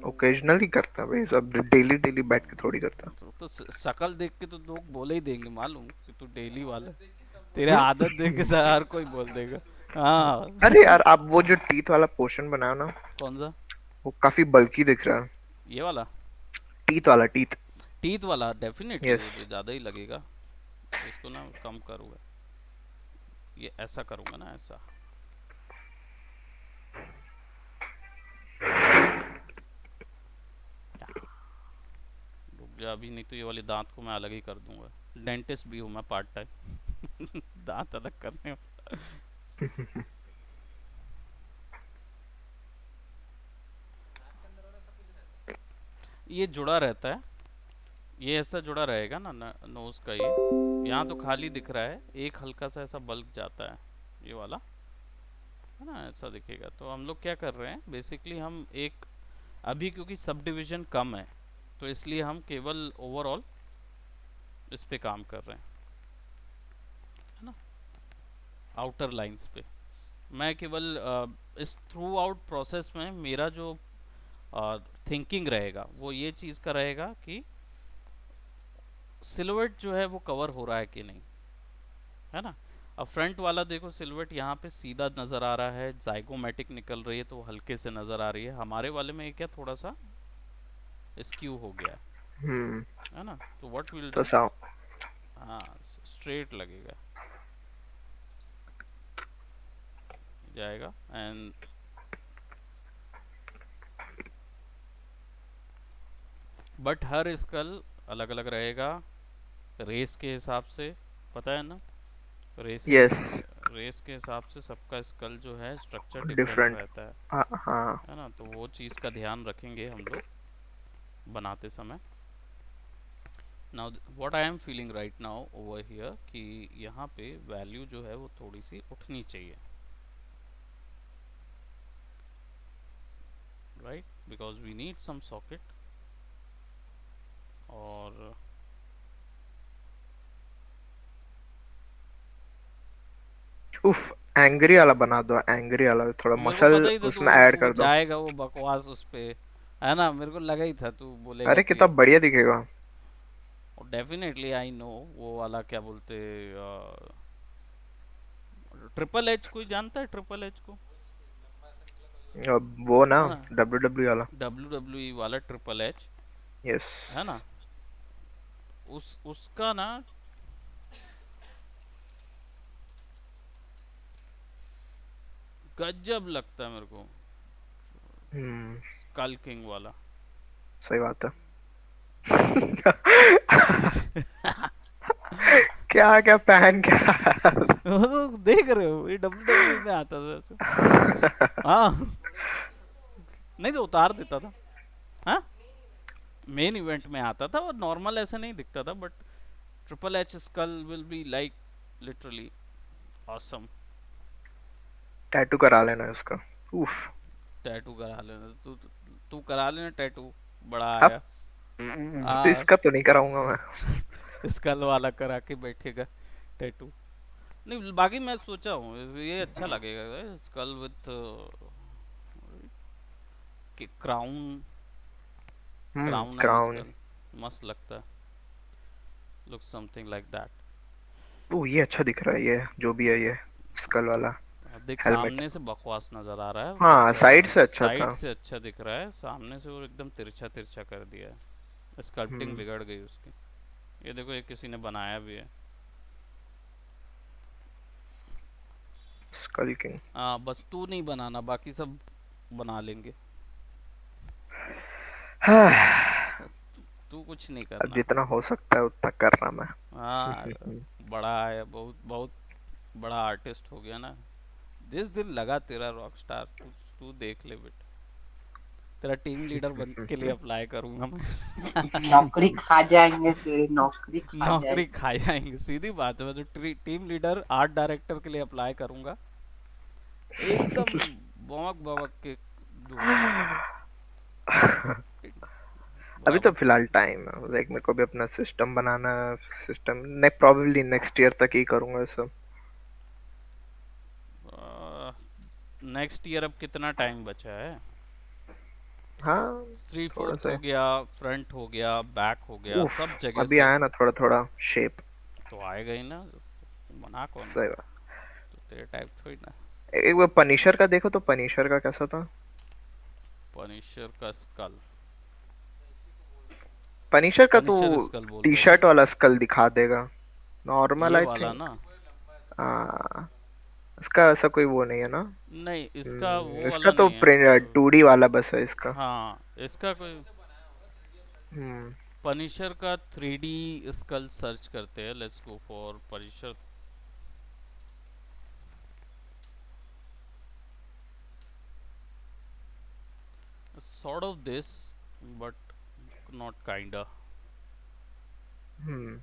ओकेजनली करता भाई सब, डेली डेली बैठ के थोड़ी करता। तो शक्ल देख के तो लोग बोले ही देंगे मालूम कि तू डेली वाला है। तेरे आदत देख के हर कोई बोल देगा। हाँ। अरे यार, आप वो जो टीथ वाला पोर्शन बनाओ ना, कौन सा? वो काफी बल्की दिख रहा है। ये वाला टीथ वाला, टीथ। टीथ वाला डेफिनेटली यस। वो जो ज्यादा ही लगेगा, इसको ना कम करूंगा, ये ऐसा करूंगा ना, ऐसा। रुक जा अभी, नहीं तो ये वाले दांत को मैं अलग ही कर दूंगा। डेंटिस्ट भी हूँ मैं पार्ट टाइम। दांत अलग करने में। ये जुड़ा रहता है, ये ऐसा जुड़ा रहेगा ना, नोज का ये, यहाँ तो खाली दिख रहा है, एक हल्का सा ऐसा बल्क जाता है, ये वाला, है ना, ऐसा दिखेगा। तो हम लोग क्या कर रहे हैं बेसिकली, हम एक अभी क्योंकि सब डिवीजन कम है, तो इसलिए हम केवल ओवरऑल इस पे काम कर रहे हैं, है ना, आउटर लाइंस पे। मैं केवल इस थ्रू आउट प्रोसेस में मेरा जो थिंकिंग रहेगा वो ये चीज़ का रहेगा कि सिलुएट जो है वो कवर हो रहा है कि नहीं, है ना। अब फ्रंट वाला देखो, सिलुएट यहाँ पे सीधा नज़र आ रहा है, जाइगोमेटिक निकल रही है तो हल्के से नज़र आ रही है। हमारे वाले में ये क्या थोड़ा सा स्क्यू हो गया हम्म। है ना, तो व्हाट विल तो डू, साउ हाँ स्ट्रेट लगेगा। जाएगा। एंड बट हर स्कल अलग अलग रहेगा रेस के हिसाब से, पता है ना? रेसेस यस, रेस के हिसाब से सबका स्कल जो है स्ट्रक्चर डिफरेंट डिफरेंट। रहता हाँ हाँ। है ना? तो वो चीज़ का ध्यान रखेंगे हम लोग बनाते समय। Now what I am feeling right now over here कि यहाँ पे वैल्यू जो है वो थोड़ी सी उठनी चाहिए, right? Because we need some socket. और उफ, एंग्री वाला बना दो, एंग्री वाला थोड़ा मेरे को मसल पता ही था तू उसमें ऐड वो कर दो। जाएगा वो बकवास उस पे, है ना? मेरे को लगा ही था तू बोलेगा अरे कि कितना बढ़िया दिखेगा। डेफिनेटली आई नो वो वाला क्या बोलते, ट्रिपल एच कोई जानता है ट्रिपल एच को? वो ना, है ना? डब्ल्यू डब्ल्यू वाला। डब्ल्यू डब्ल्यू ई वाला ट्रिपल एच, यस। है ना? उसका ना गजब लगता है मेरे को, हम्म। स्कल किंग वाला। सही बात है। क्या क्या पहन क्या। वो तो देख रहे हो, ये डब्ल्यू डब्ल्यू में आता था ऐसे। हाँ, नहीं तो उतार देता था। हाँ, मेन इवेंट में आता था और नॉर्मल ऐसे नहीं दिखता था, but triple H skull will be like literally awesome. Tattoo करा लेना उसका। उफ। टैटू करा लेना तू, तू करा लेना टैटू, बड़ा अब आया। आ इसका तो नहीं कराऊंगा मैं। स्कल वाला करा के बैठेगा टैटू। नहीं बाकी मैं सोचा हूँ ये अच्छा लगेगा, skull with crown, crown and crown. Skull, मस्त लगता है, लुक समथिंग लाइक दैट। ओ ये अच्छा दिख रहा है, ये जो भी है ये स्कल वाला देख हेलमेट। सामने से बकवास नजर आ रहा है, हाँ, साइड से अच्छा साइड था। से अच्छा दिख रहा है, सामने से वो एकदम तिरछा तिरछा कर दिया है, स्कल्पटिंग हम्म। बिगड़ गई उसकी। ये देखो ये किसी ने बनाया भी है। Skull king. हाँ बस तू नहीं बनाना, बाकी सब बना लेंगे, तू कुछ नहीं अब करना। जितना हो सकता है उतना कर रहा मैं। हाँ, बड़ा है, बहुत बहुत बड़ा आर्टिस्ट हो गया ना। जिस दिन लगा तेरा रॉक स्टार, तू तू देख ले बेटा, तेरा टीम लीडर बन के लिए अप्लाई करूंगा मैं। नौकरी खा जाएंगे, तेरी नौकरी खा नौकरी जाएंगे। खा जाएंगे, सीधी बात है। मैं तो टीम लीडर आर्ट डायरेक्टर के लिए अप्लाई करूंगा, एकदम बवक बवक के दूंगा, अभी तो बराबर। फिलहाल टाइम है, लाइक मेरे को भी अपना सिस्टम बनाना है। सिस्टम ने प्रोबेबली नेक्स्ट ईयर तक ही करूंगा ये सब। नेक्स्ट ईयर अब कितना टाइम बचा है? हाँ, थ्री थोड़ा फोर्थ हो सा। गया, फ्रंट हो गया, बैक हो गया, उफ, सब जगह अभी से। आया ना थोड़ा थोड़ा शेप। तो आएगा ही ना, बना कौन सही रहा है? बात। तो तेरे टाइप थोड़ी ना। एक बार पनिशर का देखो तो पनिशर का कैसा था। पनिशर का स्कल, पनिशर का तो पनिशर स्कल बोल टी रहे क्या? शर्ट वाला स्कल दिखा देगा, नॉर्मल ये आई वाला थिंक। ना? हाँ, इसका ऐसा कोई वो नहीं है ना। नहीं इसका वो इसका वाला तो नहीं है। 2D वाला बस है इसका। हाँ इसका कोई, हम्म। पनिशर का 3D स्कल सर्च करते हैं, let's go for Punisher. Sort of this, but not kinda. Hmm.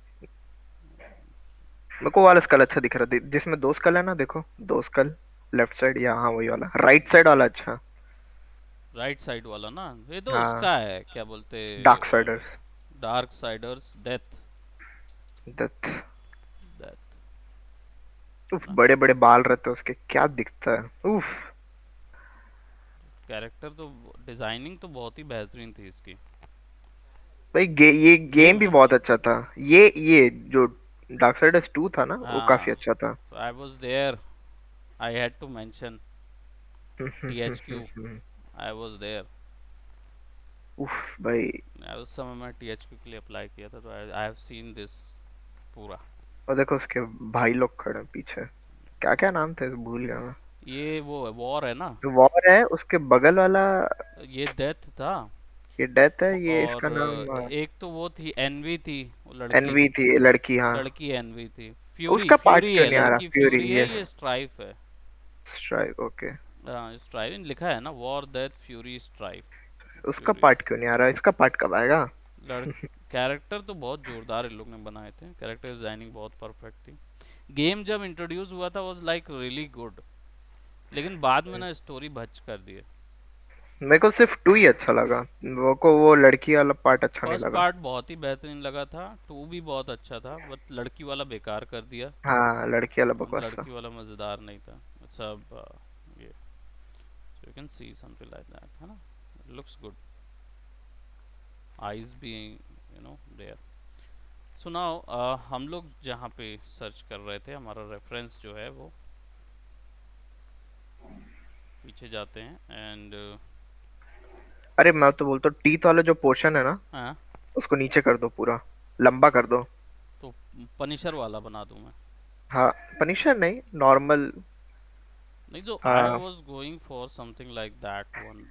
मेरे को वाला स्कल अच्छा दिख रहा है, जिसमें दो स्कल है ना, देखो दो स्कल। लेफ्ट साइड या हाँ वही वाला, राइट साइड वाला अच्छा। राइट साइड वाला ना, ये तो हाँ, उसका है क्या बोलते, dark siders. Dark siders death, death. Death उफ, ना। बड़े बड़े बाल रहते हैं उसके, क्या दिखता है उफ। कैरेक्टर तो, डिजाइनिंग तो बहुत ही बेहतरीन थी इसकी। भाई ये गेम गेम भी है। बहुत अच्छा था। ये जो डार्क साइडर्स 2 था ना, वो काफी हाँ, अच्छा था। I was there, I had to mention THQ, I was there. उफ भाई। उस समय मैं THQ के लिए अप्लाई किया था, तो आई हैव सीन दिस पूरा। और देखो उसके भाई लोग खड़े हैं पीछे, क्या क्या नाम थे भूल गया मैं। ये वो वॉर है ना, वॉर है, उसके बगल वाला ये डेथ था। ये डेथ है, ये और इसका नाम एक तो वो थी एनवी थी, वो लड़की, एनवी थी, लड़की, हाँ। लड़की एनवी थी। फ्यूरी, उसका पार्ट फ्यूरी क्यों है नहीं आ रहा, लड़की, फ्यूरी फ्यूरी है, ये ये स्ट्राइफ है। Strike, okay. हाँ स्ट्राइफ लिखा है ना, वॉर डेथ फ्यूरी स्ट्राइफ। उसका फ्यूरी पार्ट क्यों नहीं आ रहा, इसका पार्ट कब आएगा? लड़ कैरेक्टर तो बहुत जोरदार इन लोग ने बनाए थे, कैरेक्टर डिजाइनिंग बहुत परफेक्ट थी। गेम जब इंट्रोड्यूस हुआ था वाज लाइक रियली गुड, लेकिन बाद में ना स्टोरी भच कर दिए। मेरे को सिर्फ 2 ही अच्छा लगा, वो को वो लड़की वाला पार्ट अच्छा नहीं फर्स्ट लगा। पार्ट बहुत ही बेहतरीन लगा था, टू भी बहुत अच्छा था, बट लड़की वाला बेकार कर दिया। हाँ, लड़की वाला और बकवास था। लड़की वाला मज़ेदार नहीं था। सब ये you can see something like that, है ना, लुक्स गुड, आईज भी देयर। सो नाउ हम लोग जहाँ पे सर्च कर रहे थे, हमारा रेफरेंस जो है वो पीछे जाते हैं एंड अरे मैं तो बोलता हूँ टीथ वाला जो पोर्शन है ना, हाँ, उसको नीचे कर दो, पूरा लंबा कर दो। तो पनिशर वाला बना दूं मैं? हाँ, पनिशर नहीं, नॉर्मल। नहीं, जो आई हाँ। Was going for something like that one,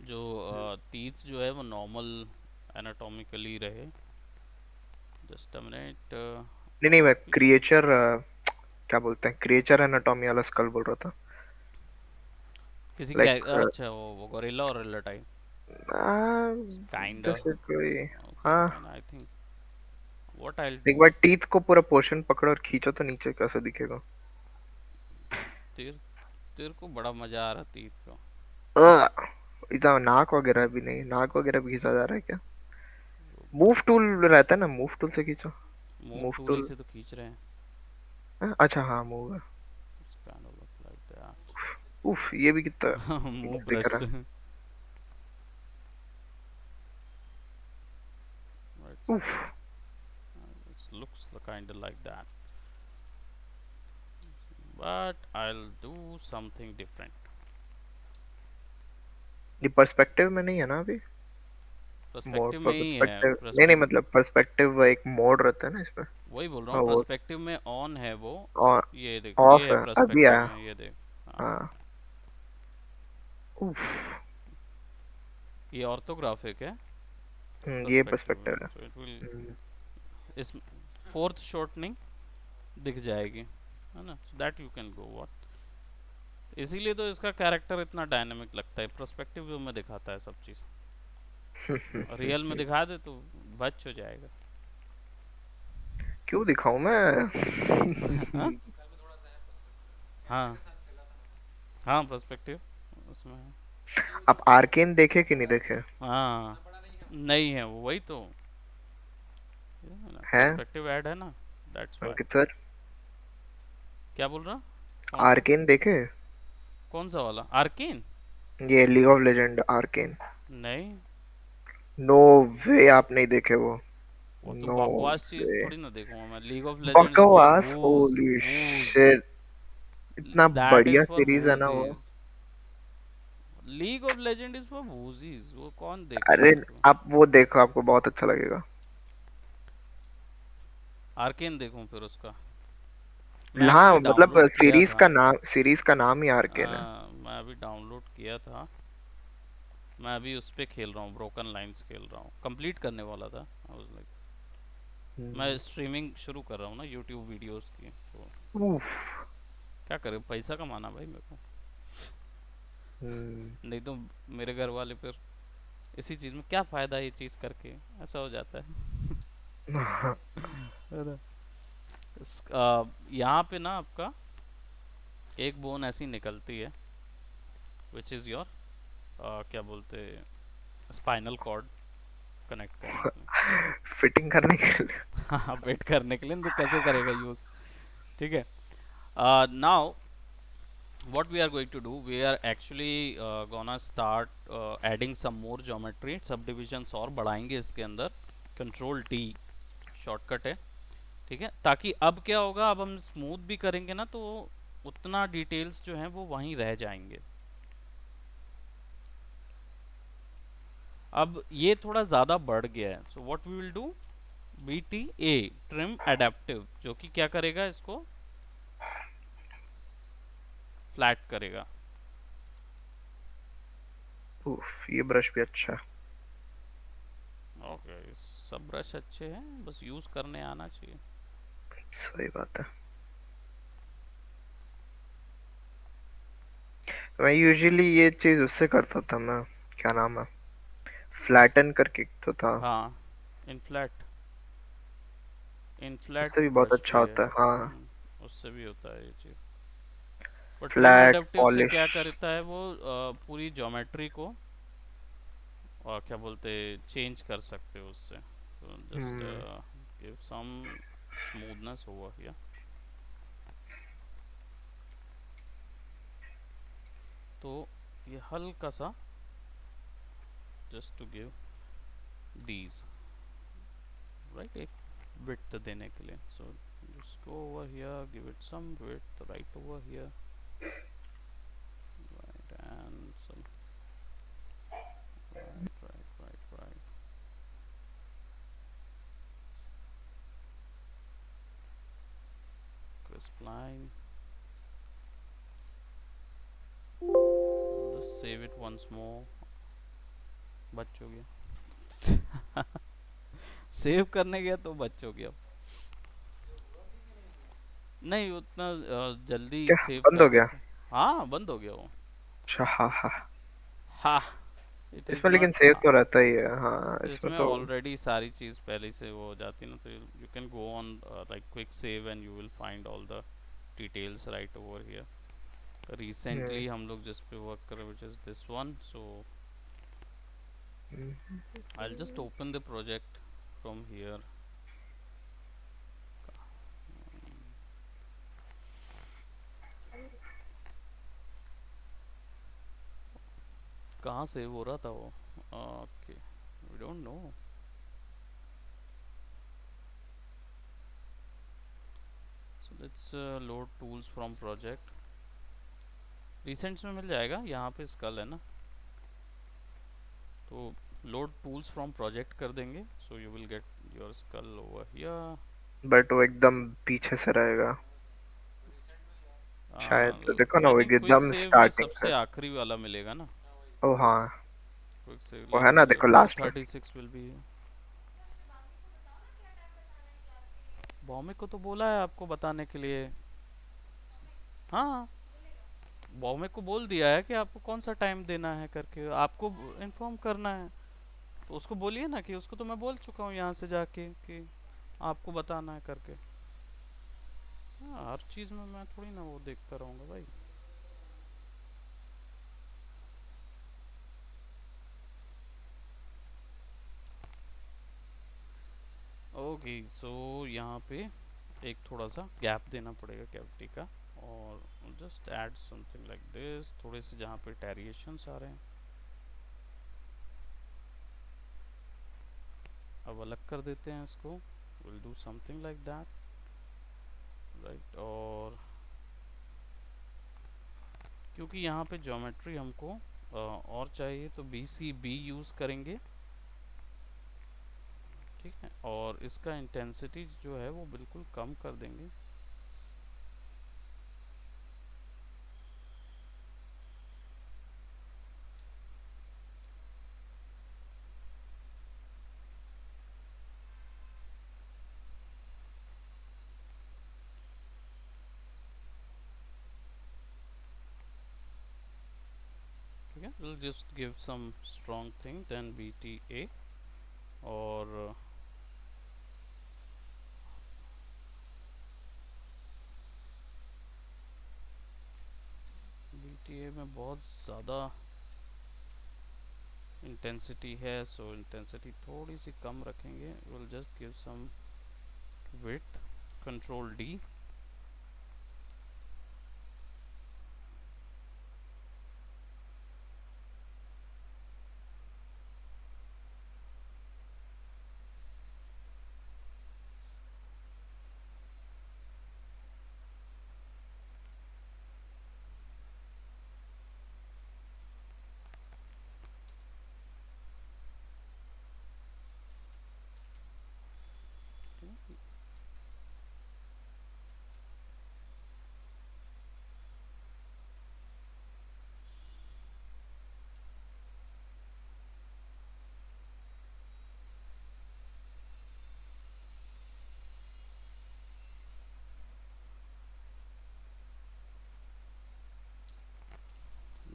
जो टीथ जो है वो नॉर्मल एनाटॉमिकली रहे। Just a minute. नहीं नहीं, मैं पीछे क्रिएचर, क्या बोलते हैं, क्रिएचर एनाटॉमी वाला स्कल बोल रहा था। किसी क्या, लाइक अच्छा वो गोरिल्ला और रिल्ला टाइप काइंड ऑफ। जैसे कोई। ओके हाँ, then I think what I will एक डू, बार टीथ को पूरा पोर्शन पकड़ो और खींचो तो नीचे कैसे दिखेगा। तेरे तेरे को बड़ा मजा आ रहा तीत को। इधर नाक वगैरह भी नहीं, नाक वगैरह भी घिसा जा रहा है क्या? मूव टूल रहता है ना, मूव टूल से खींचो। मूव मूव टूल ही टूल। से तो खींच रहे हैं। अच्छा हाँ, मूव है। It's kind of look like that. उफ, ये भी कितना मूव दिख ब्रश रहा से, है। right, उफ। it looks kind of like that, but I'll do something different. ये पर्सपेक्टिव में नहीं है ना अभी? मोड पर्सपेक्टिव में ही है, पर्सपेक्टिव नहीं नहीं, पर्सपेक्ट मतलब पर्सपेक्टिव एक मोड रहता है ना इसमें। वही बोल रहा हूँ, हाँ वो। पर्सपेक्टिव में ऑन है वो। और ये देख, ये ऑफ है है, अभी पर्सपेक्टिव आया। में, ये देख। हाँ, हाँ। उफ। ये ऑर्थोग्राफिक है, ये पर्सपेक्टिव पर्सपेक्टिव में, है। so it will, हम्म, इस फोर्थ शॉर्टनिंग दिख जाएगी, है ना, that you can go what. इसीलिए तो इसका कैरेक्टर इतना डायनामिक लगता है, पर्सपेक्टिव व्यू में दिखाता है सब चीज़, रियल में दिखा दे तो बच हो जाएगा। क्यों दिखाऊं मैं? हाँ, हाँ, हाँ पर्सपेक्टिव उसमें है। आप आर्केन देखे कि नहीं देखे? हाँ, नहीं है वो, वही तो हैं पर्सपेक्टिव ऐड है ना, दैट्स व्हाई। Ankit sir? क्या बोल रहा? कौन सा? आर्केन देखे? कौन सा वाला, आर्केन? ये लीग ऑफ लेजेंड आर्केन। नहीं, नो वे, आप नहीं देखे वो? वो तो नो बकवास चीज वे। थोड़ी ना देखूंगा मैं, लीग ऑफ लेजेंड्स फॉर बकवास, वूज, होली वूज, शिट, इतना दैट इज बढ़िया फॉर सीरीज है ना वो। Wussies. League of Legend is for wussies, वो कौन देखेगा अरे उसको? आप वो देखो, आपको बहुत अच्छा लगेगा। आर्केन देखूं फिर उसका? मैं एक्चुअली हाँ मतलब डाउनलोड किया सीरीज था। का नाम, सीरीज का नाम ही आर्केन है। मैं अभी डाउनलोड किया था, मैं अभी उस पे खेल रहा हूँ, ब्रोकन लाइंस खेल रहा हूँ, कंप्लीट करने वाला था। आई वाज लाइक, मैं हम्म, स्ट्रीमिंग शुरू कर रहा हूँ ना यूट्यूब वीडियोस की, तो उफ, क्या करे, पैसा कमाना भाई मेरे को, हम्म, नहीं तो मेरे घर वाले फिर इसी चीज़ में क्या फ़ायदा ये चीज़ करके, ऐसा हो जाता है ना। यहाँ पे ना आपका एक बोन ऐसी निकलती है, विच इज़ योर क्या बोलते, स्पाइनल कॉर्ड कनेक्ट करने के लिए। फिटिंग करने के लिए। हाँ, वेट करने के लिए, तो कैसे करेगा यूज़, ठीक है। Now what we are going to do, we are actually gonna start adding some more geometry, subdivisions और बढ़ाएंगे इसके अंदर। कंट्रोल डी शॉर्टकट है, ठीक है, ताकि अब क्या होगा, अब हम स्मूथ भी करेंगे ना तो उतना डिटेल्स जो हैं वो वहीं रह जाएंगे। अब ये थोड़ा ज़्यादा बढ़ गया है, so what we will do, B T A trim adaptive, जो कि क्या करेगा इसको, फ्लैट करेगा। उफ, ये ब्रश भी अच्छा है। ओके, सब ब्रश अच्छे हैं, बस यूज करने आना चाहिए। सही बात है। मैं यूजुअली ये चीज उससे करता था मैं, क्या नाम है, फ्लैटन करके तो था। हाँ, इनफ्लैट, इनफ्लैट उससे भी बहुत ब्रश अच्छा भी है। होता है, हाँ। उससे भी होता है ये चीज। बट ट्रिम फ्लैट एडेप्टिव से पॉलिश। क्या करता है वो, पूरी ज्योमेट्री को क्या बोलते, चेंज कर सकते हो उससे। तो just hmm. Give some smoothness over here. तो ये हल्का सा, just to give these, right, एक विड्थ देने के लिए। So just go over here, give it some width right over here, right, and some, right right right right. crisp line, just save it once more। बच हो गया। Save करने गया तो बच हो गया। नहीं उतना जल्दी क्या सेव बंद कर हो गया? देते। हाँ, बंद हो गया वो। अच्छा, हाँ हाँ। हाँ, इट इज़ इसमें लेकिन नॉट। सेव तो रहता ही है, हाँ इसमें इसमें तो। ऑलरेडी सारी चीज़ पहले से वो हो जाती है ना, तो you can go on like quick save and you will find all the details right over here. Hmm. Recently हम लोग जिस पे वर्क कर रहे हैं, which is this one, so I will just open the project from here. कहाँ save हो रहा था वो? Okay, we don't know. So let's load tools from project. Recents में मिल जाएगा, यहाँ पे स्कल है ना, तो लोड टूल्स फ्रॉम प्रोजेक्ट कर देंगे, so you will get your skull over here. But वो एकदम पीछे से रहेगा शायद, तो देखो ना आई वो थिंक क्विक एकदम सेव ये स्टार्टिंग से। सबसे आखिरी वाला मिलेगा ना। ओ हाँ, क्विक सेव वो है ना, लेट्स देखो लोड लास्ट में। 36 विल बी। भौमिक को तो बोला है आपको बताने के लिए। हाँ, भौमिक को बोल दिया है कि आपको कौन सा टाइम देना है करके, आपको इन्फॉर्म करना है। तो उसको बोलिए ना, कि उसको तो मैं बोल चुका हूँ यहाँ से जाके कि आपको बताना है करके। हाँ, हर चीज़ में मैं थोड़ी ना वो देखता रहूँगा भाई। ओके, सो यहाँ पे एक थोड़ा सा गैप देना पड़ेगा कैविटी का, और just add something like this, थोड़े से जहाँ पे टेरिएशंस आ रहे हैं अब अलग कर देते हैं इसको। Will do something like that, right. और क्योंकि यहाँ पे ज्योमेट्री हमको और चाहिए, तो बी सी बी यूज़ करेंगे, ठीक है। और इसका इंटेंसिटी जो है वो बिल्कुल कम कर देंगे। ठीक है, we'll just give some strong thing, then BTA, और BTA में बहुत ज़्यादा इंटेंसिटी है, सो इंटेंसिटी थोड़ी सी कम रखेंगे। Will just give some width, control D.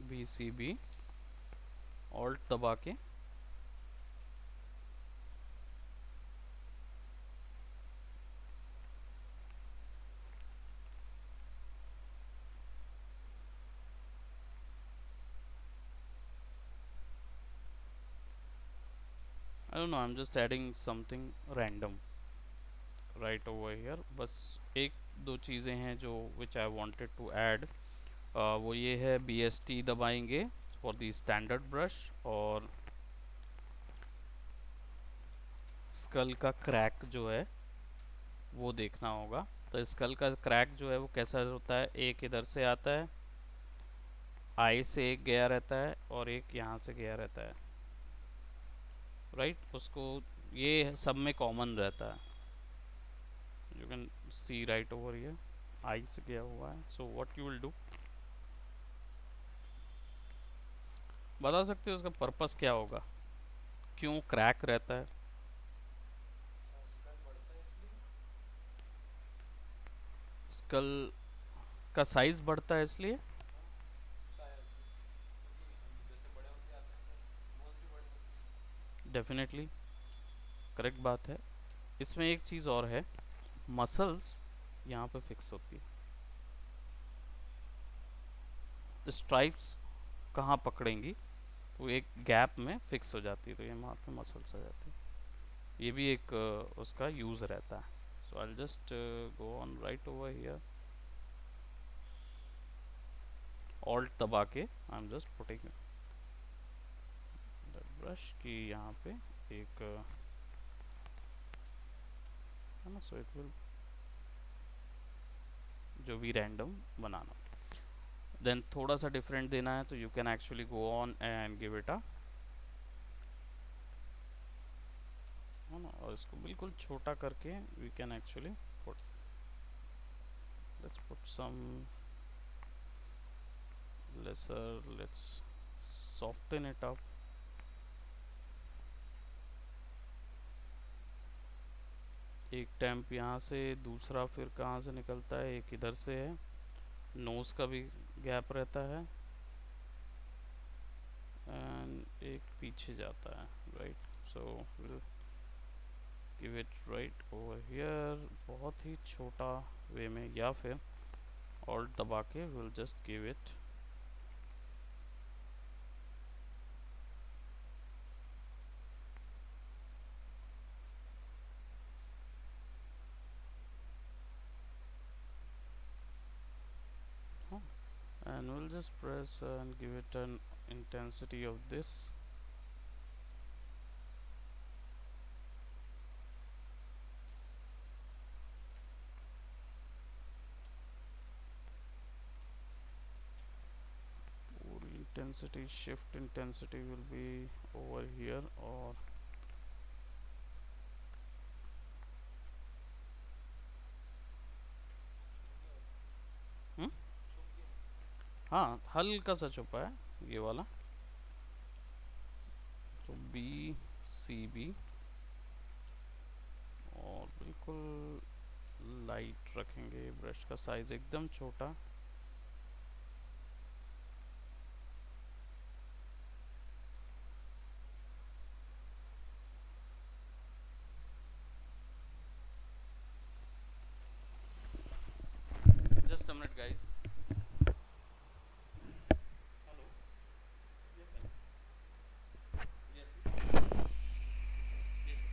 BCB alt दबा के I don't know, I'm just adding something random right over here. बस एक दो चीज़ें हैं जो which I wanted to add. वो ये है BST दबाएंगे फॉर दी स्टैंडर्ड ब्रश, और स्कल का क्रैक जो है वो देखना होगा. तो स्कल का क्रैक जो है वो कैसा होता है, एक इधर से आता है, आई से एक गया रहता है और एक यहाँ से गया रहता है, राइट उसको ये सब में कॉमन रहता है. You can see right over here I से गया हुआ है. So what you will do, बता सकते हो उसका पर्पस क्या होगा, क्यों क्रैक रहता है. स्कल का साइज बढ़ता है इसलिए. डेफिनेटली करेक्ट बात है. इसमें एक चीज़ और है, मसल्स यहाँ पे फिक्स होती है. स्ट्राइप्स कहाँ पकड़ेंगी, वो एक गैप में फिक्स हो जाती है, तो ये वहाँ पे मसल्स आ जाती है. ये भी एक उसका यूज़ रहता है. So I just go on right over here, alt दबा के I am just putting the brush की यहाँ पे एक है ना. सो इट विल जो भी रैंडम बनाना, देन थोड़ा सा डिफरेंट देना है तो you can actually go on and give it a, है ना, और इसको बिल्कुल छोटा करके we can actually put, let's put some lesser, let's soften it up. एक टैम्प यहाँ से, दूसरा फिर कहाँ से निकलता है, एक इधर से है, नोज़ का भी गैप रहता है, एंड एक पीछे जाता है, right. So will give it right over here, बहुत ही छोटा वे में, या फिर ऑल्ट दबा के will just give it and we'll just press and give it an intensity of this. Intensity, shift intensity will be over here, or हाँ हल्का सा छुपा है ये वाला. तो BCB और बिल्कुल लाइट रखेंगे, ब्रश का साइज एकदम छोटा. Just a minute guys. Hello. Yes sir. Yes sir. Yes sir.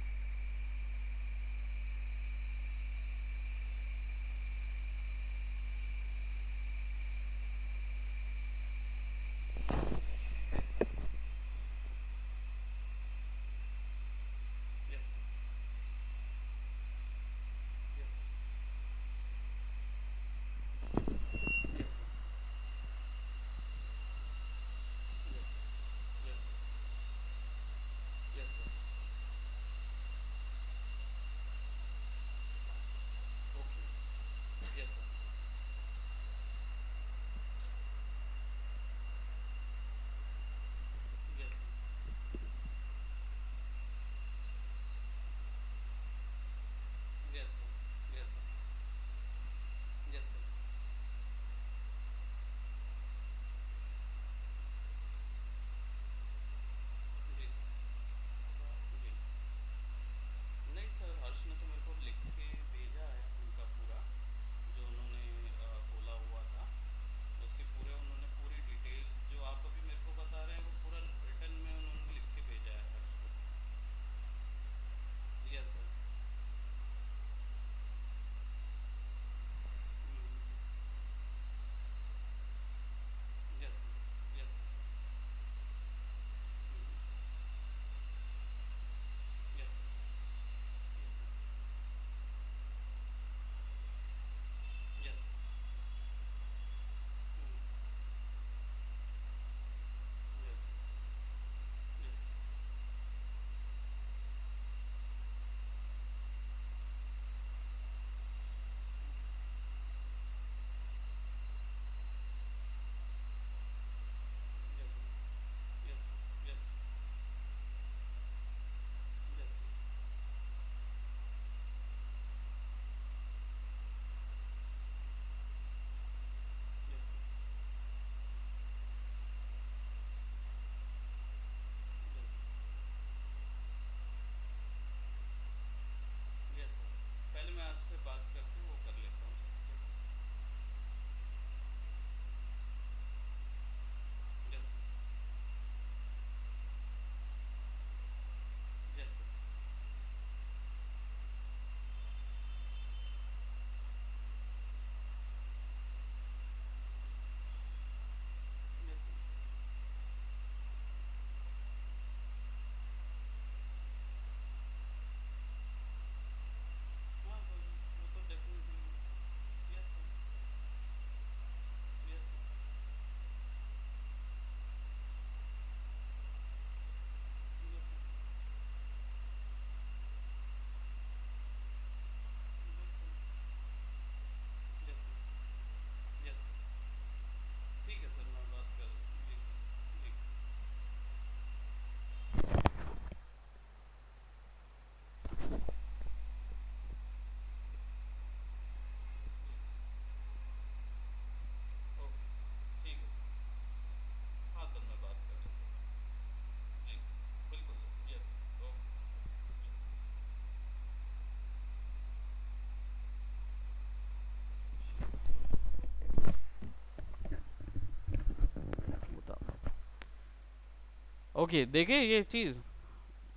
Okay, देखिए ये चीज़,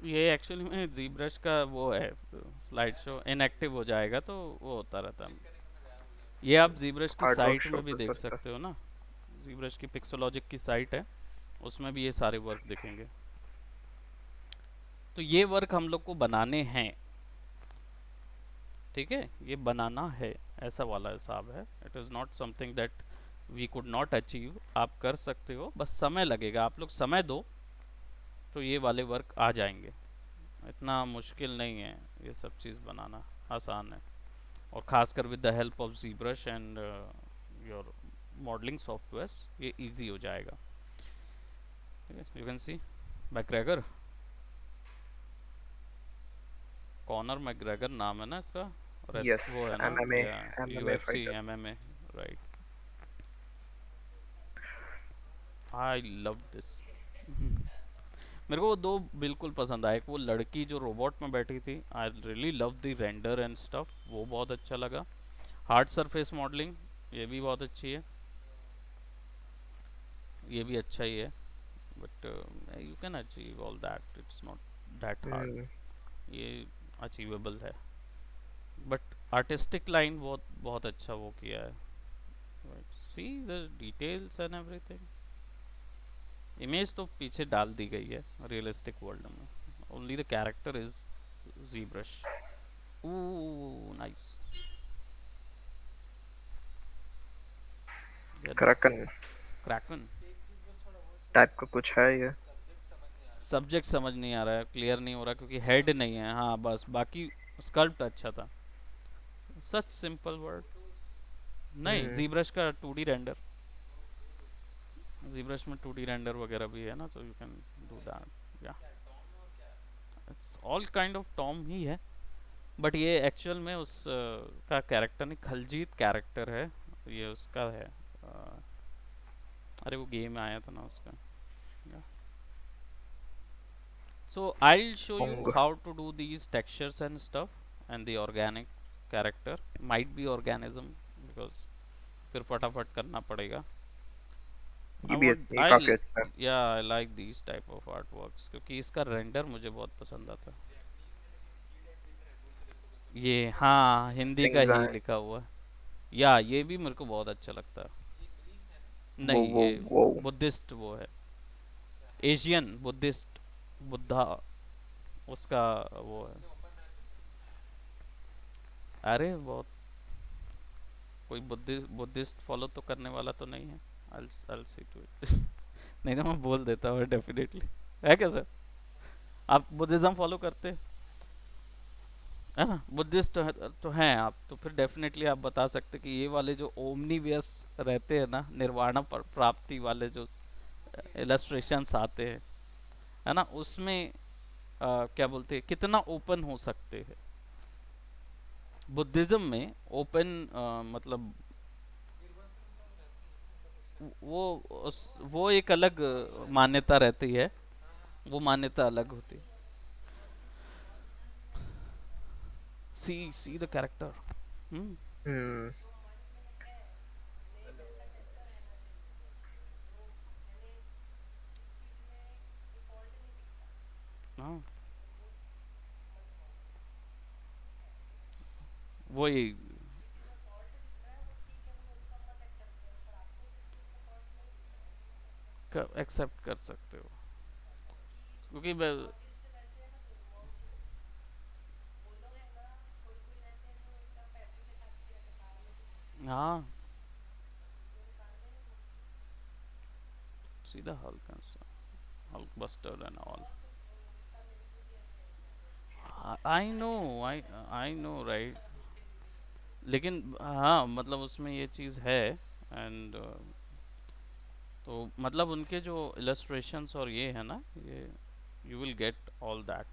ये एक्चुअली में जी ब्रश का वो है, स्लाइड शो इनएक्टिव हो जाएगा तो वो होता रहता है। ये आप जी ब्रश की आर्ट वर्क साइट शो में भी कर देख सकता सकते हो ना, जी ब्रश की पिक्सोलॉजिक की साइट है, उसमें भी ये सारे वर्क दिखेंगे। तो ये वर्क हम लोग को बनाने हैं, ठीक है, ये बनाना है, ऐसा वाला हिसाब है। It is not something that we could not achieve, आप कर सकते हो, बस समय लगेगा, आप लोग समय दो तो ये वाले वर्क आ जाएंगे। इतना मुश्किल नहीं है ये सब चीज़ बनाना, आसान है। और खासकर with the help of ZBrush and your modelling softwares ये इजी हो जाएगा। You can see McGregor, Conor McGregor नाम है ना इसका, यस, वो है ना, MMA, या MMA UFC fighter. MMA, right. I love this. मेरे को वो दो बिल्कुल पसंद आए, एक वो लड़की जो रोबोट में बैठी थी, I really love the render and stuff, वो बहुत अच्छा लगा। हार्ड सरफेस मॉडलिंग ये भी बहुत अच्छी है, ये भी अच्छा ही है, but you can achieve all that, it's not that hard, hmm, ये अचीवेबल है। बट आर्टिस्टिक लाइन बहुत बहुत अच्छा वो किया है, see the details and everything. Image तो पीछे डाल दी गई है रियलिस्टिक वर्ल्ड में, only the character is ZBrush। Oh nice, Kraken Kraken. Type का कुछ है ये। सब्जेक्ट समझ नहीं आ रहा है, क्लियर नहीं हो रहा क्योंकि हेड नहीं है, हाँ बस, बाकी स्कल्प्ट अच्छा था। सच सिंपल वर्ड। नहीं, हम्म, ZBrush का 2D रेंडर, ZBrush में 2D रेंडर वगैरह भी है ना, तो यू कैन डू दैट, या इट्स ऑल काइंड ऑफ टॉम ही है। बट ये एक्चुअल में उस का कैरेक्टर नहीं, खलजीत कैरेक्टर है, ये उसका है। अरे वो गेम आया था ना उसका। So I'll show you होंगे। how to do these textures and stuff, and the organic character might be organism, because फिर फटाफट करना पड़ेगा। ये I भी want ये काफी I अच्छा है। yeah, I like these type of artworks क्योंकि इसका रेंडर मुझे बहुत पसंद आता है। ये हाँ, हिंदी का थिंग्स ही आए। लिखा हुआ है। या ये भी मेरे को बहुत अच्छा लगता है। वो नहीं, वो ये वो बुद्धिस्ट वो है, एशियन बुद्धिस्ट, बुद्धा उसका वो है। अरे बहुत, कोई बुद्धिस्ट फॉलो तो करने वाला तो नहीं है। I'll see to it। नहीं तो मैं बोल देता हूँ डेफिनेटली। है क्या सर, आप बुद्धिज्म फॉलो करते है ना, बुद्धिस्ट तो हैं आप, तो फिर डेफिनेटली आप बता सकते कि ये वाले जो ओमनीवियस रहते हैं ना, निर्वाणा प्राप्ति वाले जो इलस्ट्रेशंस आते हैं, है ना, उसमें क्या बोलते हैं, कितना ओपन हो सकते हैं बुद्धिज्म में। ओपन मतलब वो वो एक अलग मान्यता रहती है, वो मान्यता अलग होती है। See the character. हम्म, हम्म, हाँ वही एक्सेप्ट कर सकते हो, क्योंकि हाँ, सीधा Hulk and Hulk buster and all. I know, I I know right, लेकिन हाँ मतलब उसमें ये चीज़ है। एंड तो मतलब उनके जो इलस्ट्रेशंस और ये है ना, ये you will get all that.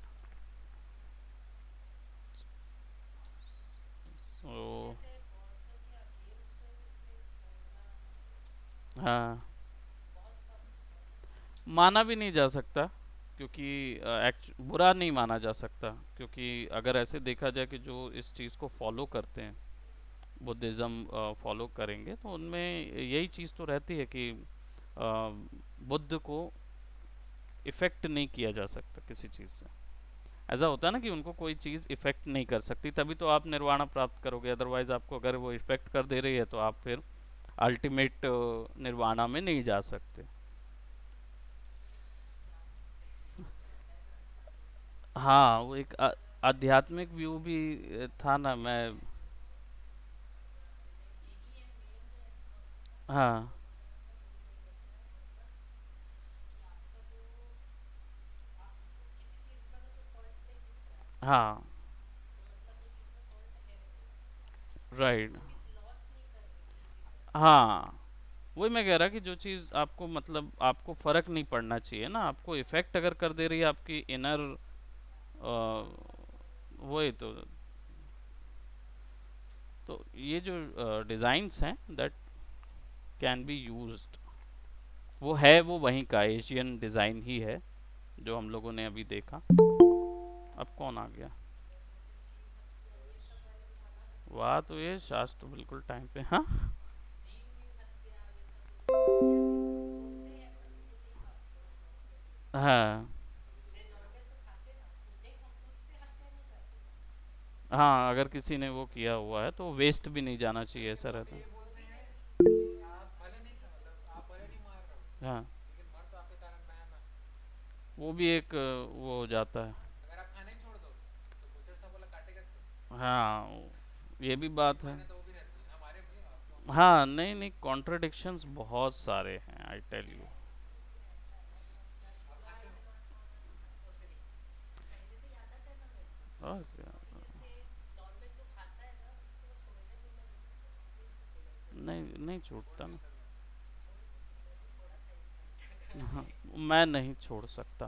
तो हाँ, माना भी नहीं जा सकता, क्योंकि बुरा नहीं माना जा सकता, क्योंकि अगर ऐसे देखा जाए कि जो इस चीज़ को फॉलो करते हैं, बुद्धिज़्म फॉलो करेंगे, तो उनमें यही चीज़ तो रहती है कि बुद्ध को इफेक्ट नहीं किया जा सकता किसी चीज़ से। ऐसा होता है ना कि उनको कोई चीज़ इफेक्ट नहीं कर सकती, तभी तो आप निर्वाणा प्राप्त करोगे। अदरवाइज आपको अगर वो इफेक्ट कर दे रही है तो आप फिर अल्टीमेट निर्वाणा में नहीं जा सकते। हाँ, वो एक आध्यात्मिक व्यू भी था ना। मैं हाँ हाँ राइट। हाँ, वही मैं कह रहा कि जो चीज़ आपको मतलब आपको फर्क नहीं पड़ना चाहिए ना, आपको इफेक्ट अगर कर दे रही है आपकी इनर, वही तो ये जो डिज़ाइंस हैं दैट कैन बी यूज्ड, वो है वो वहीं का एशियन डिज़ाइन ही है जो हम लोगों ने अभी देखा। अब कौन आ गया? वाह, तो ये शास्त्र बिल्कुल टाइम पे। हाँ हाँ हाँ, अगर किसी ने वो किया हुआ है तो वेस्ट भी नहीं जाना चाहिए, ऐसा रहता है। हाँ, वो भी एक वो हो जाता है। हाँ, ये भी बात है। हाँ, नहीं नहीं, कॉन्ट्रडिक्शंस बहुत सारे हैं, आई टेल यू। और क्या? नहीं नहीं छूटता ना। हाँ, मैं नहीं छोड़ सकता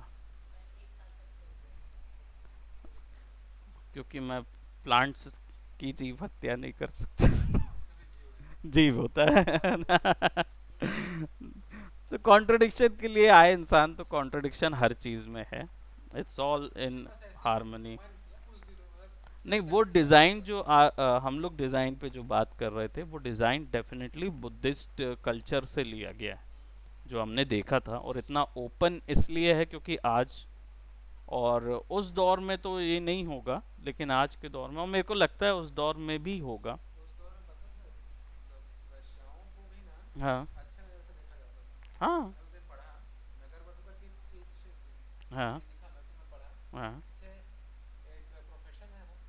क्योंकि मैं प्लांट्स की जीव हत्या नहीं कर सकता। जीव होता है ना। तो कॉन्ट्रडिक्शन के लिए आए इंसान, तो कॉन्ट्रडिक्शन हर चीज में है। It's all in harmony. नहीं, वो डिज़ाइन जो हम लोग डिज़ाइन पे जो बात कर रहे थे, वो डिज़ाइन डेफिनेटली बुद्धिस्ट कल्चर से लिया गया है जो हमने देखा था। और इतना ओपन इसलिए है क्योंकि आज, और उस दौर में तो ये नहीं होगा, लेकिन आज के दौर में, और मेरे को लगता है उस दौर में भी होगा। हाँ हाँ हाँ हाँ।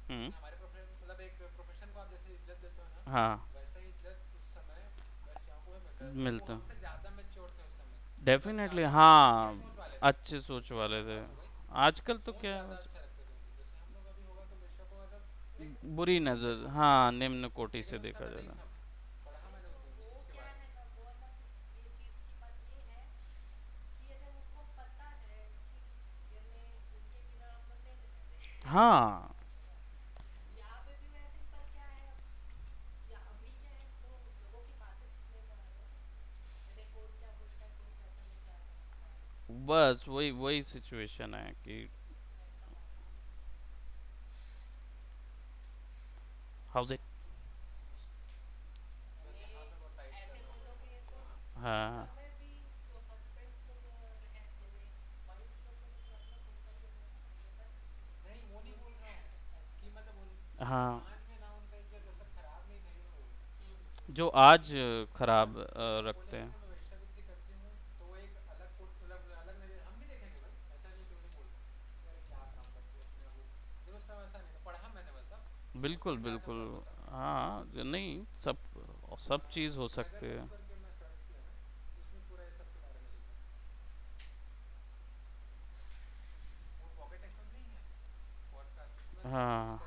हम्म। हाँ, मिलता डेफिनेटली। हाँ, अच्छे सोच वाले थे। आजकल तो क्या है, बुरी नजर, हाँ, निम्न कोटि से देखा जाता है। हाँ बस वही वही सिचुएशन है कि हाउस इट। हाँ हाँ, जो आज खराब रखते हैं। बिल्कुल बिल्कुल। हाँ, नहीं, सब सब चीज़ हो सकती है। हाँ।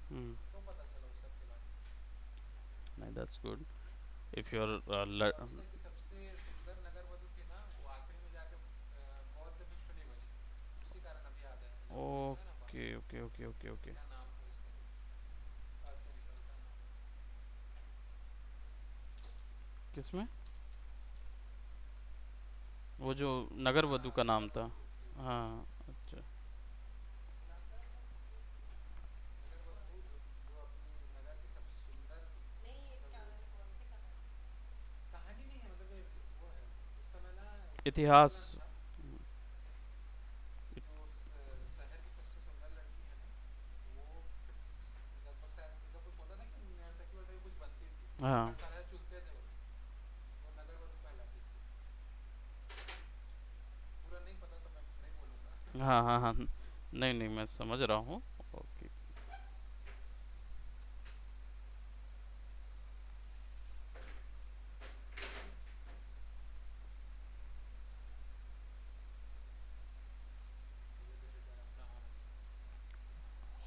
हम्म। नहीं, that's good if you are. Okay okay okay okay okay. किसमें? वो जो नगर वधु का नाम था। हाँ, अच्छा। इतिहास। हाँ हाँ हाँ हाँ, नहीं नहीं मैं समझ रहा हूँ। ओके।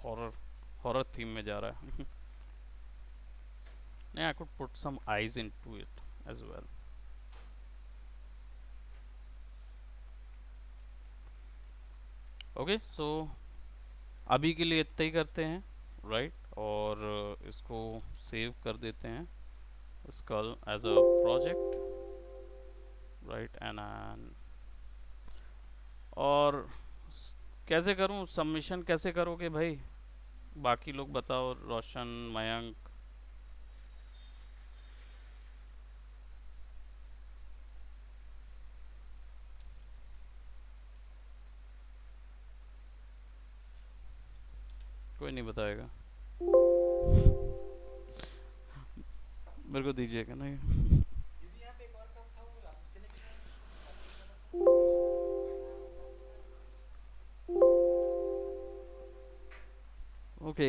हॉरर, हॉरर थीम में जा रहा है। नहीं, I could put some eyes into it as well. Okay, so अभी के लिए इतना ही करते हैं, राइट। और इसको सेव कर देते हैं, skull as a project, right. And और कैसे करूं सबमिशन, कैसे करोगे भाई? बाकी लोग बताओ, रोशन, मयंक। कोई नहीं बताएगा। मेरे को दीजिएगा नहीं। ओके।